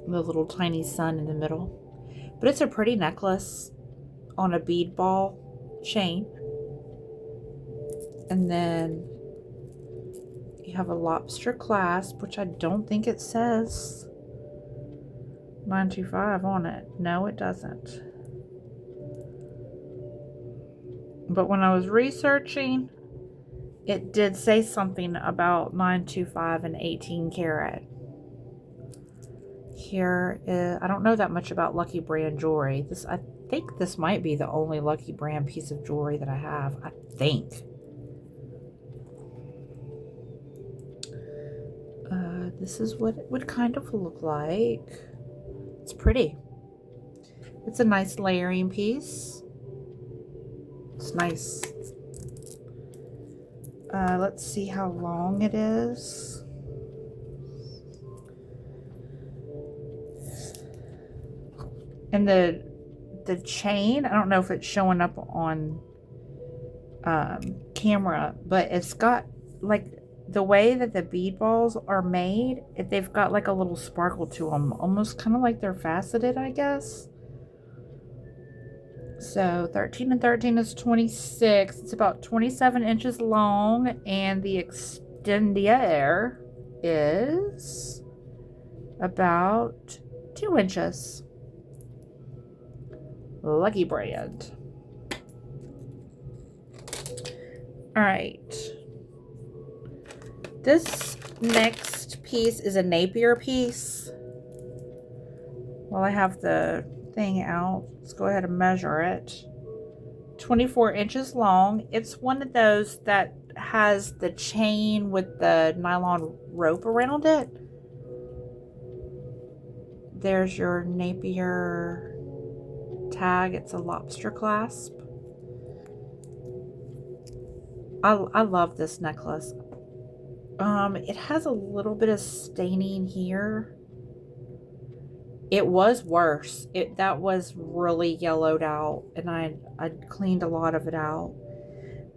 The little tiny sun in the middle. But it's a pretty necklace on a bead ball chain. And then you have a lobster clasp, which I don't think it says 925 on it. No, it doesn't. But when I was researching, it did say something about 925 and 18 karat. Here is, I don't know that much about Lucky brand jewelry. I think this might be the only Lucky brand piece of jewelry that I have. I think. This is what it would kind of look like. It's pretty. It's a nice layering piece. It's nice. Let's see how long it is. And the chain, I don't know if it's showing up on camera, but it's got like the way that the bead balls are made, they've got like a little sparkle to them, almost kind of like they're faceted, I guess. So 13 and 13 is 26. It's about 27 inches long, and the extendier is about 2 inches. Lucky brand. All right. This next piece is a Napier piece. While I have the thing out, let's go ahead and measure it. 24 inches long. It's one of those that has the chain with the nylon rope around it. There's your Napier tag. It's a lobster clasp. I love this necklace. It has a little bit of staining here. It was worse. That was really yellowed out, and I cleaned a lot of it out.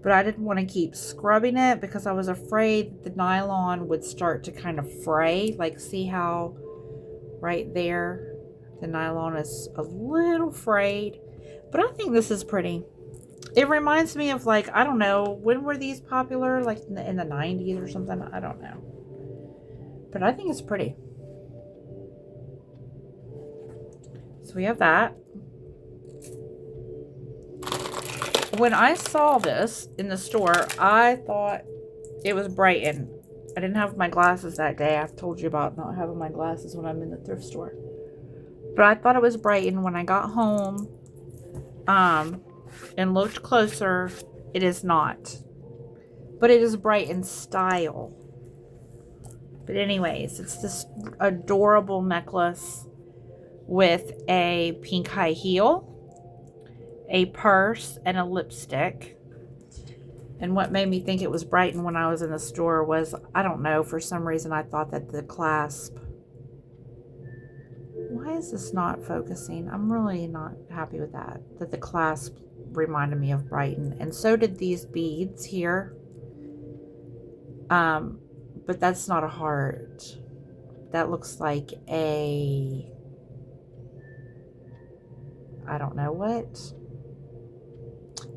But I didn't want to keep scrubbing it because I was afraid the nylon would start to kind of fray. Like, see how right there the nylon is a little frayed. But I think this is pretty. It reminds me of, like, I don't know, when were these popular? Like in the 90s or something? I don't know. But I think it's pretty. So we have that. When I saw this in the store, I thought it was Brighton. I didn't have my glasses that day. I've told you about not having my glasses when I'm in the thrift store. But I thought it was Brighton. When I got home and looked closer, it is not. But it is Brighton style. But anyways, it's this adorable necklace with a pink high heel, a purse, and a lipstick. And what made me think it was Brighton when I was in the store was, I don't know, for some reason I thought that the clasp... Why is this not focusing? I'm really not happy with that. That the clasp reminded me of Brighton. And so did these beads here. But that's not a heart. That looks like a... I don't know what.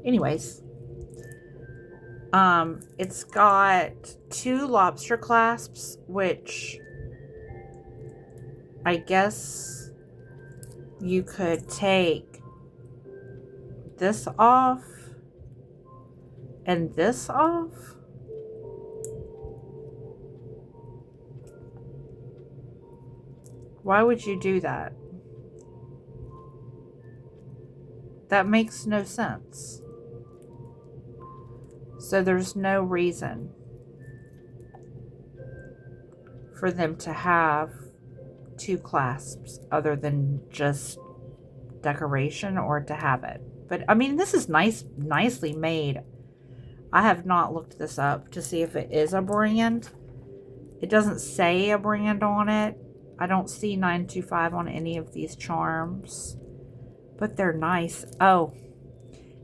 Anyways. It's got 2 lobster clasps, which I guess you could take this off and this off. Why would you do that? That makes no sense. So there's no reason for them to have 2 clasps other than just decoration or to have it. But I mean, this is nicely made. I have not looked this up to see if it is a brand. It doesn't say a brand on it. I don't see 925 on any of these charms, but they're nice. Oh,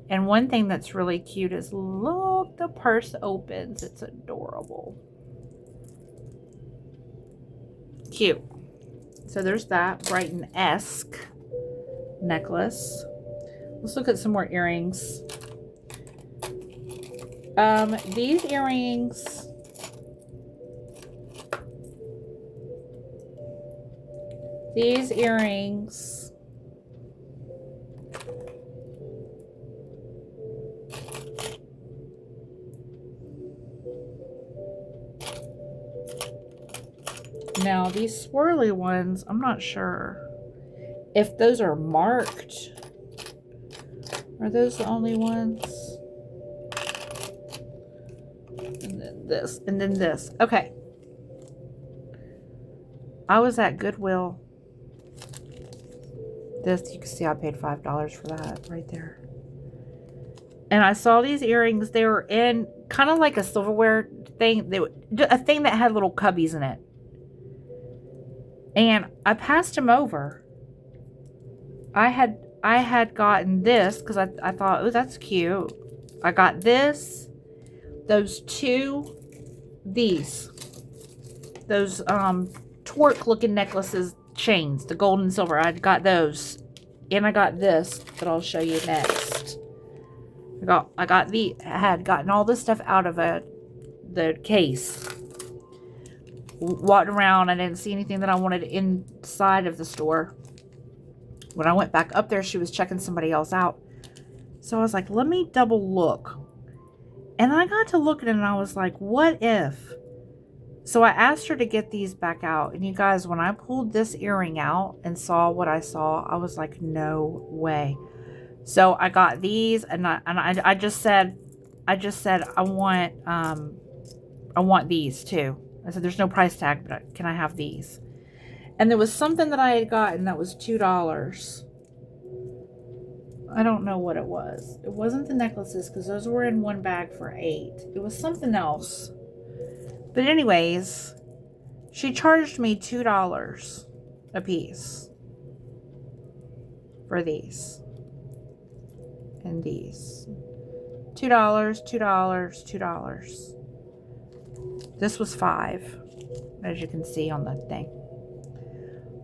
and one thing that's really cute is, look, the purse opens. It's adorable. Cute. So there's that Brighton-esque necklace. Let's look at some more earrings. These earrings, now these swirly ones, I'm not sure if those are marked. Are those the only ones? And then this, and then this. Okay. I was at Goodwill. This, you can see I paid $5 for that right there. And I saw these earrings. They were in kind of like a silverware thing. A thing that had little cubbies in it. And I passed them over. I had gotten this because I thought, oh, that's cute. I got this, those 2, those torque looking necklaces, chains, the gold and silver. I got those, and I got this that I'll show you next. I had gotten all this stuff out of the case. Walked around, I didn't see anything that I wanted inside of the store. When I went back up there, she was checking somebody else out. So I was like, let me double look. And I got to looking and I was like, what if? So I asked her to get these back out. And you guys, when I pulled this earring out and saw what I saw, I was like, no way. So I got these, and I just said I want these too. I said, there's no price tag, but can I have these? And there was something that I had gotten that was $2. I don't know what it was. It wasn't the necklaces, because those were in one bag for $8. It was something else. But anyways, she charged me $2 a piece for these and these. $2, $2, $2. This was $5, as you can see on the thing.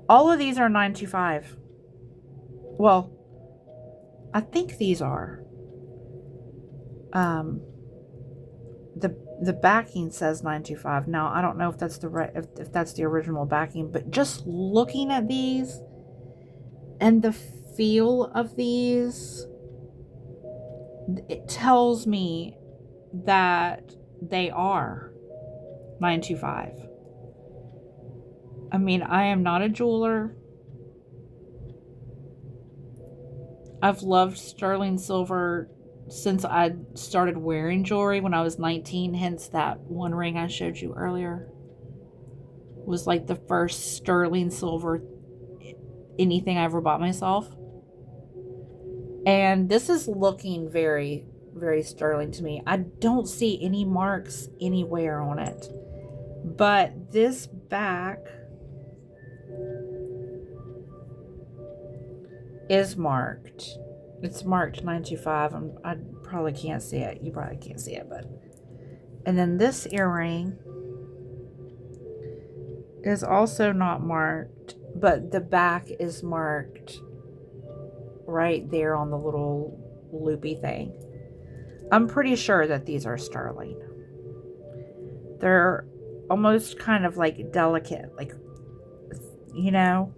All of these are $9.25. Well, I think these are. The backing says 925. Now, I don't know if that's the right, if that's the original backing, but just looking at these and the feel of these, it tells me that they are 925. I mean, I am not a jeweler. I've loved sterling silver since I started wearing jewelry when I was 19, hence that one ring I showed you earlier was like the first sterling silver anything I ever bought myself. And this is looking very, very sterling to me. I don't see any marks anywhere on it. But this back is marked. It's marked 925. I probably can't see it. You probably can't see it, but. And then this earring is also not marked, but the back is marked right there on the little loopy thing. I'm pretty sure that these are sterling. They're almost kind of like delicate, like, you know.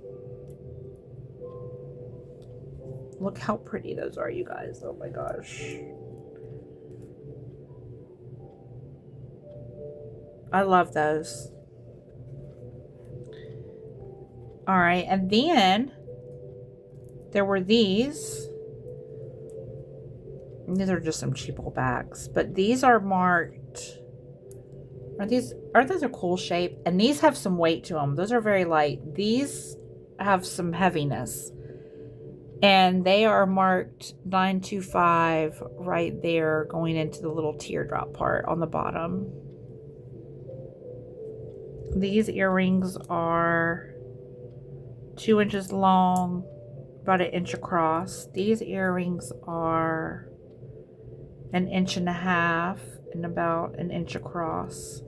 Look how pretty those are, you guys. Oh my gosh. I love those. All right, and then there were these. These are just some cheapo backs, but these are marked. Aren't these a cool shape? And these have some weight to them. Those are very light. These have some heaviness. And they are marked 925 right there, going into the little teardrop part on the bottom. These earrings are 2 inches long, about 1 inch across. These earrings are 1.5 inches and about 1 inch across.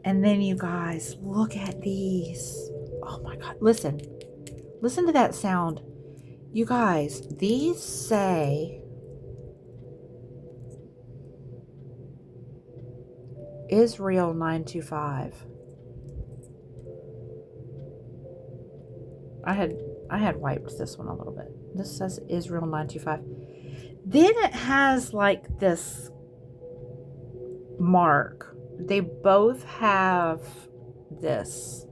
And then you guys, look at these. Oh my God, listen to that sound. You guys, these say Israel 925. I had wiped this one a little bit. This says Israel 925. Then it has like this mark. They both have this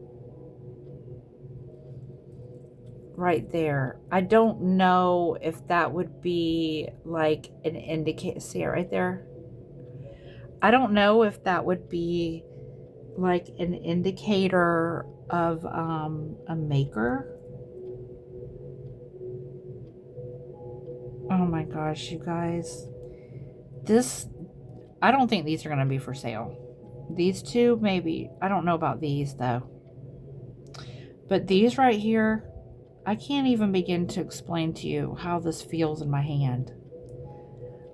right there. I don't know if that would be like an indicator. See it right there? I don't know if that would be like an indicator of a maker. Oh my gosh, you guys. I don't think these are going to be for sale. These two, maybe. I don't know about these though. But these right here, I can't even begin to explain to you how this feels in my hand.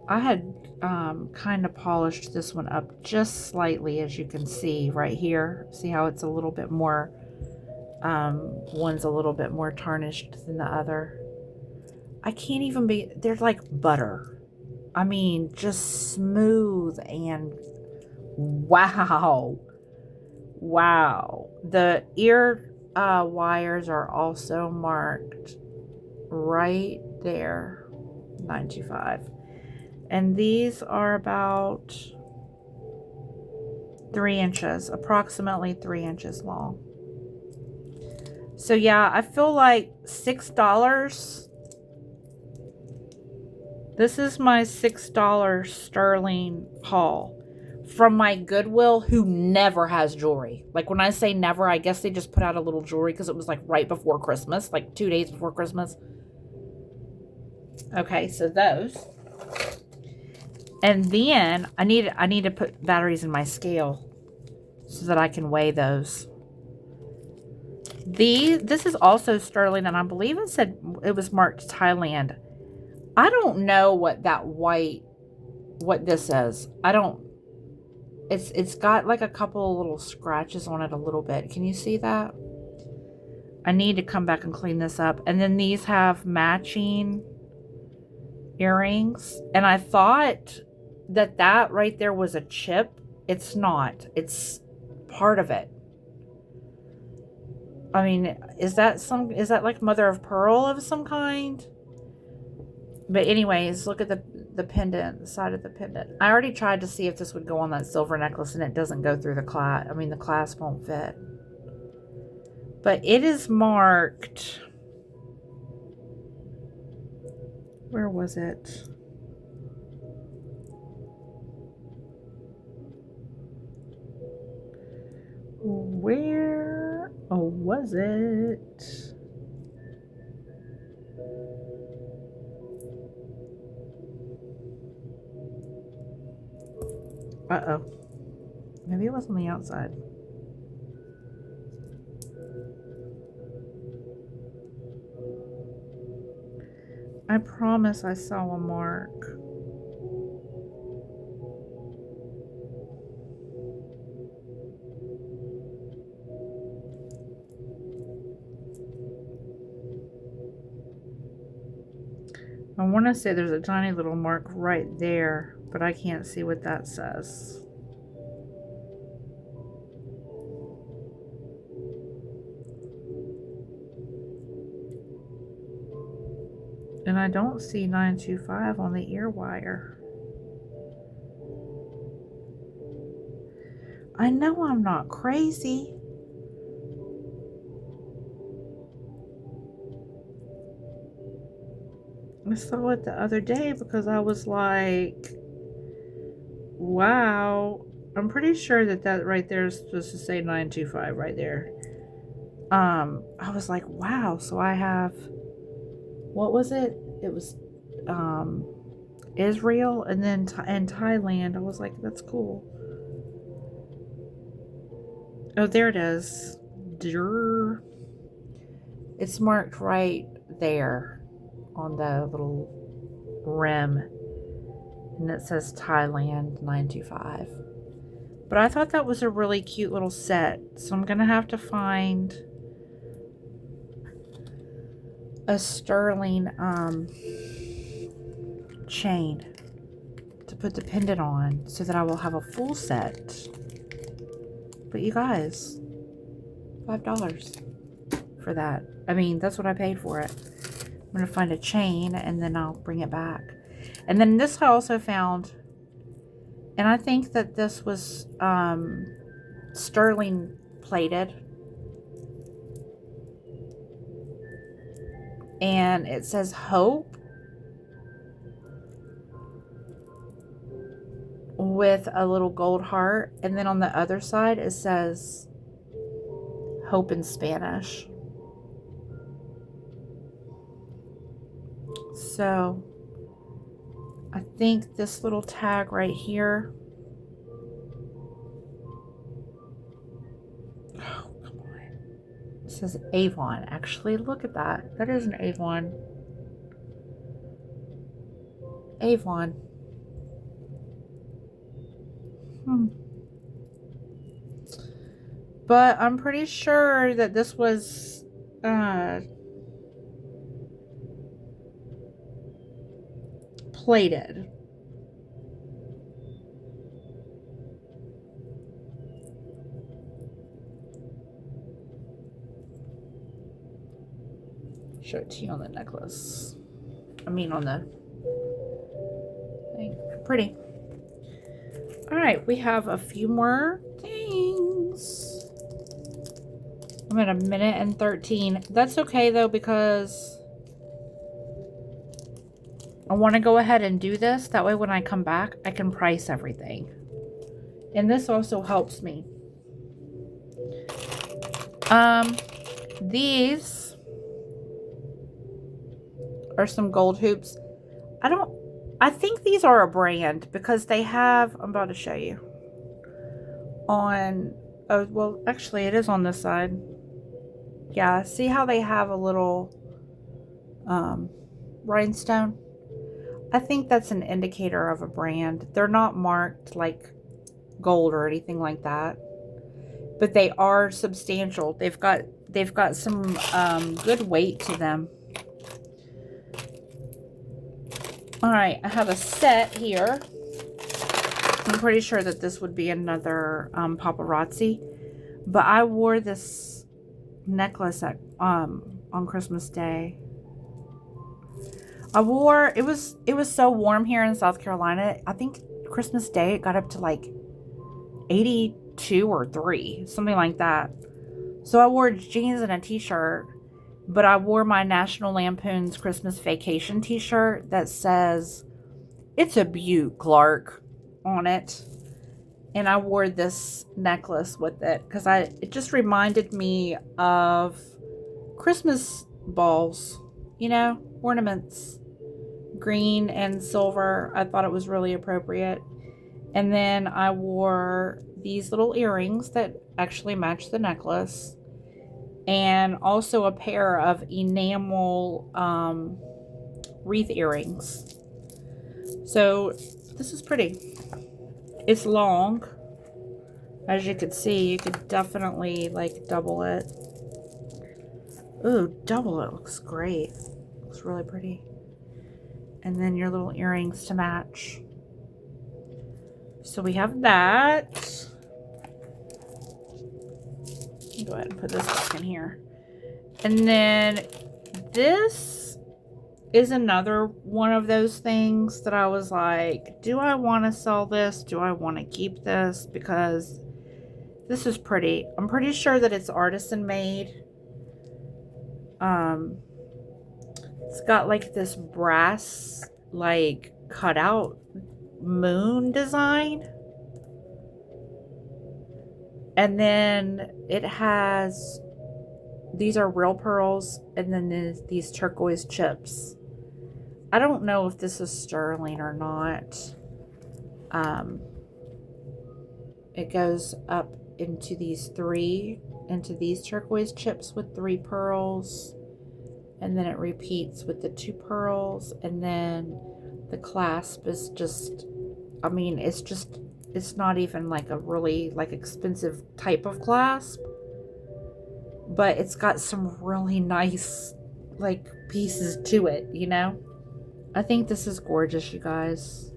I had kind of polished this one up just slightly, as you can see right here. See how it's a little bit more, one's a little bit more tarnished than the other. I can't even be, they're like butter. I mean, just smooth and wow. Wow. The ear wires are also marked right there, 925. And these are about 3 inches, approximately 3 inches long. So yeah, I feel like $6. This is my $6 sterling haul from my Goodwill, who never has jewelry. Like when I say never, I guess they just put out a little jewelry because it was like right before Christmas, like 2 days before Christmas. Okay, so those. And then I need to put batteries in my scale so that I can weigh those. This is also sterling, and I believe it said it was marked Thailand. I don't know what that white, what this is. I don't, it's got like a couple of little scratches on it a little bit. Can you see that? I need to come back and clean this up. And then these have matching earrings. And I thought that right there was a chip It's not. It's part of it. I mean, is that like mother of pearl of some kind? But anyways, look at the pendant, the side of the pendant. I already tried to see if this would go on that silver necklace, and it doesn't go through the clasp. I mean, the clasp won't fit. But it is marked. Where was it? Where was it? Uh-oh. Maybe it was on the outside. I promise I saw a mark. I want to say there's a tiny little mark right there, but I can't see what that says. And I don't see 925 on the ear wire. I know I'm not crazy. I saw it the other day because I was like, wow. I'm pretty sure that right there is supposed to say 925 right there. I was like, wow. So I have, what was it? It was Israel and then and Thailand. I was like, that's cool. Oh, there it is. It's marked right there on the little rim, and it says Thailand 925. But I thought that was a really cute little set, so I'm gonna have to find a sterling chain to put the pendant on so that I will have a full set. But you guys, $5 for that. I mean, that's what I paid for it. I'm gonna find a chain and then I'll bring it back. And then this I also found, and I think that this was sterling plated. And it says hope with a little gold heart. And then on the other side, it says hope in Spanish. So I think this little tag right here. Oh, come on. It says Avon. Actually, look at that. That is an Avon. Avon. But I'm pretty sure that this was plated. Show it to you on the necklace. I mean on the thing. Pretty. Alright, we have a few more things. I'm at 1:13. That's okay though, because I want to go ahead and do this. That way when I come back, I can price everything. And this also helps me. These are some gold hoops. I think these are a brand because they have, I'm about to show you. Oh, well, actually it is on this side. Yeah, see how they have a little rhinestone? I think that's an indicator of a brand. They're not marked like gold or anything like that, but they are substantial. They've got some good weight to them. All right, I have a set here. I'm pretty sure that this would be another paparazzi. But I wore this necklace at on Christmas Day. It was so warm here in South Carolina. I think Christmas Day it got up to like 82 or 3, something like that. So I wore jeans and a t-shirt, but I wore my National Lampoon's Christmas Vacation t-shirt that says, "It's a beaut, Clark," on it. And I wore this necklace with it because it just reminded me of Christmas balls, you know, ornaments, green and silver. I thought it was really appropriate. And then I wore these little earrings that actually match the necklace, and also a pair of enamel wreath earrings. So this is pretty. It's long. As you could see, you could definitely like double it. Ooh, double it looks great. Looks really pretty. And then your little earrings to match. So we have that. Go ahead and put this back in here. And then this is another one of those things that I was like, do I want to sell this? Do I want to keep this? Because this is pretty. I'm pretty sure that it's artisan made. It's got like this brass like cutout moon design, and then it has, these are real pearls, and then there's these turquoise chips. I don't know if this is sterling or not. It goes up into these turquoise chips with 3 pearls, and then it repeats with the 2 pearls, and then the clasp is just, I mean, it's not even like a really like expensive type of clasp, but it's got some really nice like pieces to it, you know? I think this is gorgeous, you guys.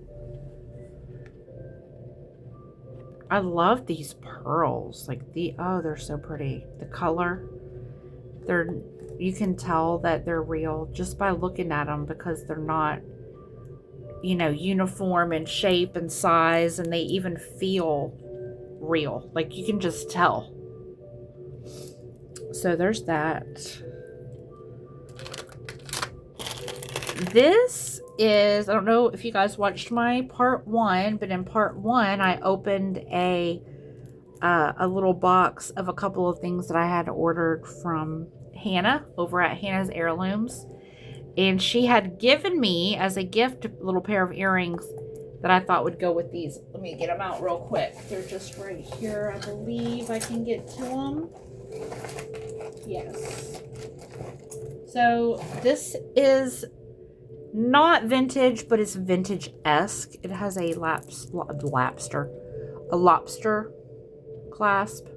I love these pearls. Like they're so pretty. The color, you can tell that they're real just by looking at them, because they're not, you know, uniform in shape and size, and they even feel real. Like you can just tell. So there's that. This is, I don't know if you guys watched my part 1, but in part 1 I opened a little box of a couple of things that I had ordered from Hannah over at Hannah's Heirlooms, and she had given me as a gift a little pair of earrings that I thought would go with these. Let me get them out real quick. They're just right here. I believe I can get to them. Yes. So this is not vintage, but it's vintage-esque. It has a lobster clasp.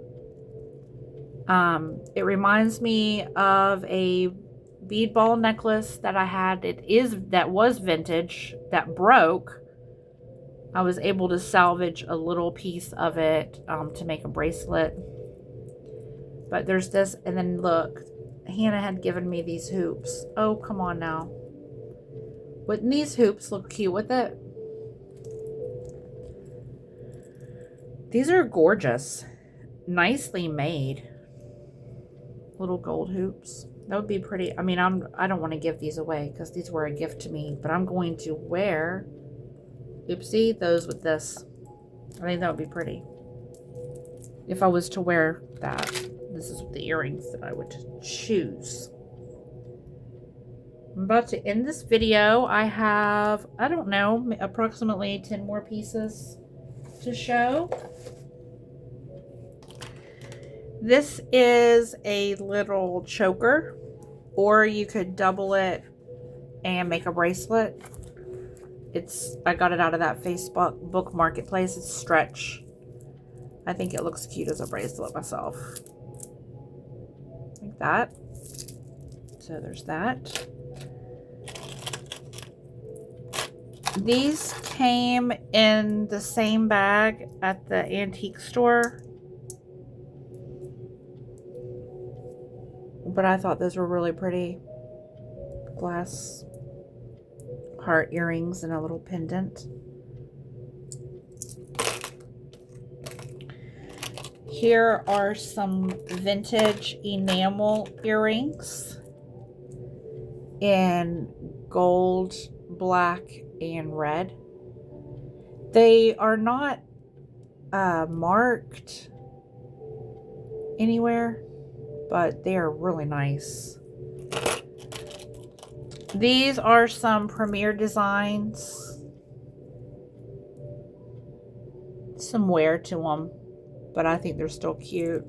It reminds me of a bead ball necklace that I had. That was vintage, that broke. I was able to salvage a little piece of it to make a bracelet. But there's this, and then look, Hannah had given me these hoops. Oh, come on now. Wouldn't these hoops look cute with it? These are gorgeous. Nicely made. Little gold hoops. That would be pretty. I mean, I don't want to give these away because these were a gift to me, but I'm going to wear, oopsie, those with this. I think that would be pretty. If I was to wear that, this is the earrings that I would choose. I'm about to end this video. I have, I don't know, approximately 10 more pieces to show. This is a little choker, or you could double it and make a bracelet. I got it out of that Facebook marketplace. It's stretch. I think it looks cute as a bracelet myself. Like that. So there's that. These came in the same bag at the antique store. But I thought those were really pretty. Glass heart earrings and a little pendant. Here are some vintage enamel earrings in gold, black, and red. They are not marked anywhere, but they are really nice. These are some Premier designs. Some wear to them, but I think they're still cute.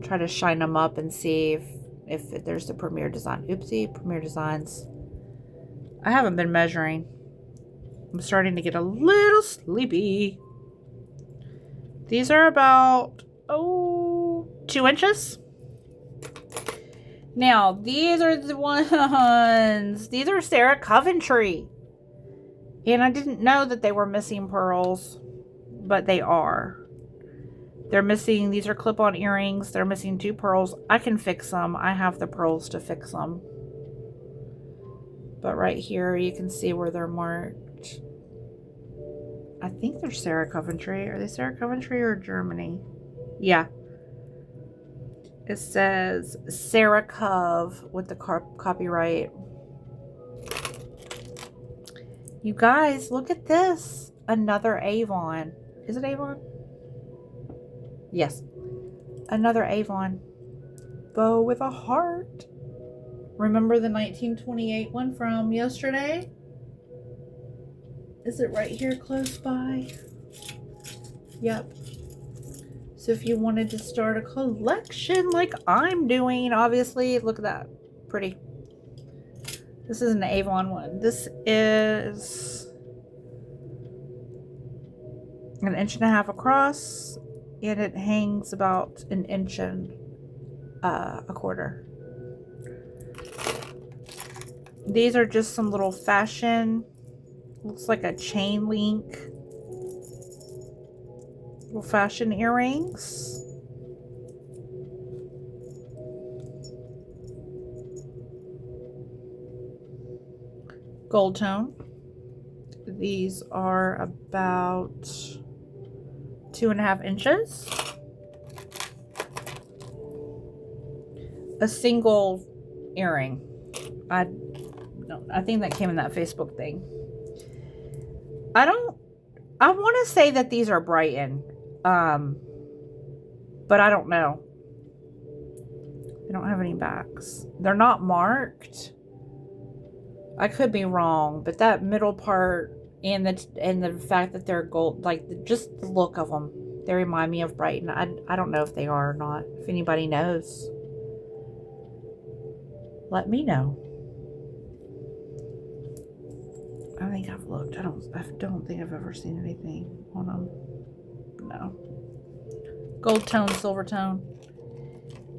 Try to shine them up and see if there's the Premier design. Oopsie, Premier designs. I haven't been measuring. I'm starting to get a little sleepy. These are about, 2 inches. Now, these are the ones. These are Sarah Coventry. And I didn't know that they were missing pearls, but they are. They're missing, these are clip-on earrings. They're missing 2 pearls. I can fix them. I have the pearls to fix them. But right here, you can see where they're marked. I think they're Sarah Coventry. Are they Sarah Coventry or Germany? Yeah. It says Sarah Cove with the copyright. You guys, look at this. Another Avon. Is it Avon? Yes. Another Avon. Bow with a heart. Remember the 1928 one from yesterday? Is it right here close by? Yep. So if you wanted to start a collection like I'm doing, obviously, look at that. Pretty. This is an Avon one. This is 1.5 inches across, and it hangs about 1 inch and a quarter. These are just some little fashion, looks like a chain link, little fashion earrings. Gold tone. These are about 2.5 inches. A single earring. I think that came in that Facebook thing. I want to say that these are Brighton. But I don't know. They don't have any backs. They're not marked. I could be wrong, but that middle part and the fact that they're gold, like just the look of them, they remind me of Brighton. I don't know if they are or not. If anybody knows, let me know. I think I've looked. I don't think I've ever seen anything on them. No. Gold tone, silver tone.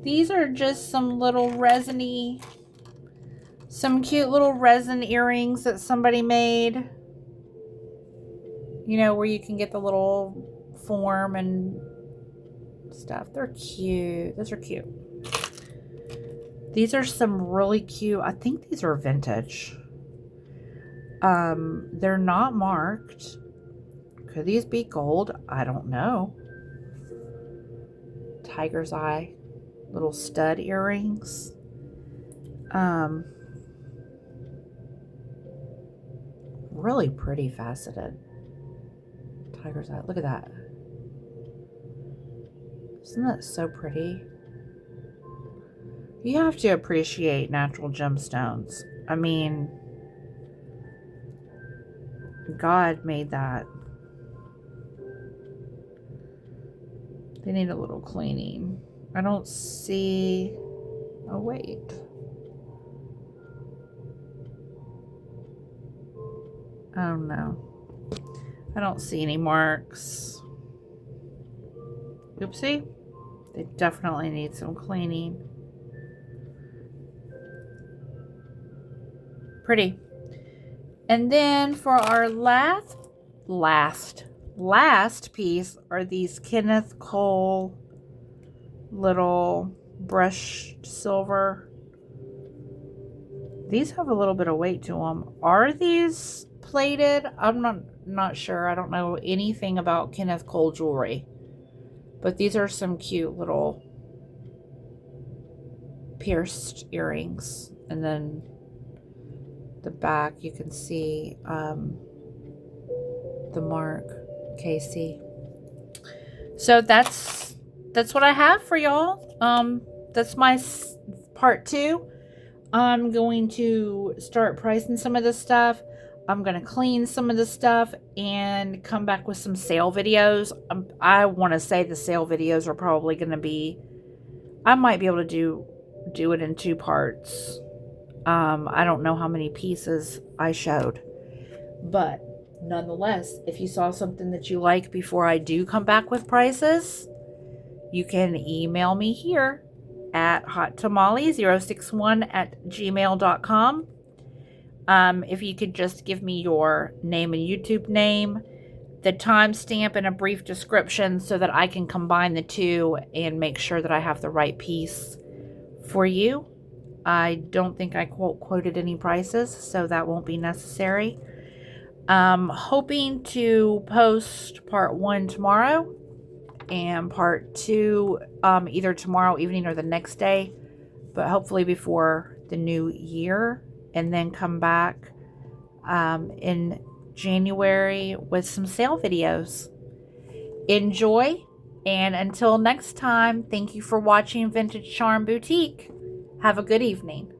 These are just some little resiny, some cute little resin earrings that somebody made. You know, where you can get the little form and stuff. They're cute. Those are cute. These are some really cute. I think these are vintage. They're not marked. Could these be gold? I don't know. Tiger's eye. Little stud earrings. Really pretty faceted. Tiger's eye. Look at that. Isn't that so pretty? You have to appreciate natural gemstones. I mean, God made that. They need a little cleaning. I don't see... Oh, wait. Oh, no. I don't see any marks. Oopsie. They definitely need some cleaning. Pretty. And then for our last piece are these Kenneth Cole little brushed silver. These have a little bit of weight to them. Are these plated? I'm not sure. I don't know anything about Kenneth Cole jewelry. But these are some cute little pierced earrings. And then the back, you can see the mark, Casey. So that's what I have for y'all. That's my part 2. I'm going to start pricing some of this stuff. I'm going to clean some of the stuff and come back with some sale videos. I want to say the sale videos are probably going to be, I might be able to do it in 2 parts. I don't know how many pieces I showed, but nonetheless, if you saw something that you like before I do come back with prices, you can email me here at hottamale061@gmail.com. If you could just give me your name and YouTube name, the timestamp, and a brief description so that I can combine the 2 and make sure that I have the right piece for you. I don't think I quoted any prices, so that won't be necessary. Hoping to post part 1 tomorrow and part 2 either tomorrow evening or the next day, but hopefully before the new year, and then come back in January with some sale videos. Enjoy, and until next time, thank you for watching Vintage Charm Boutique. Have a good evening.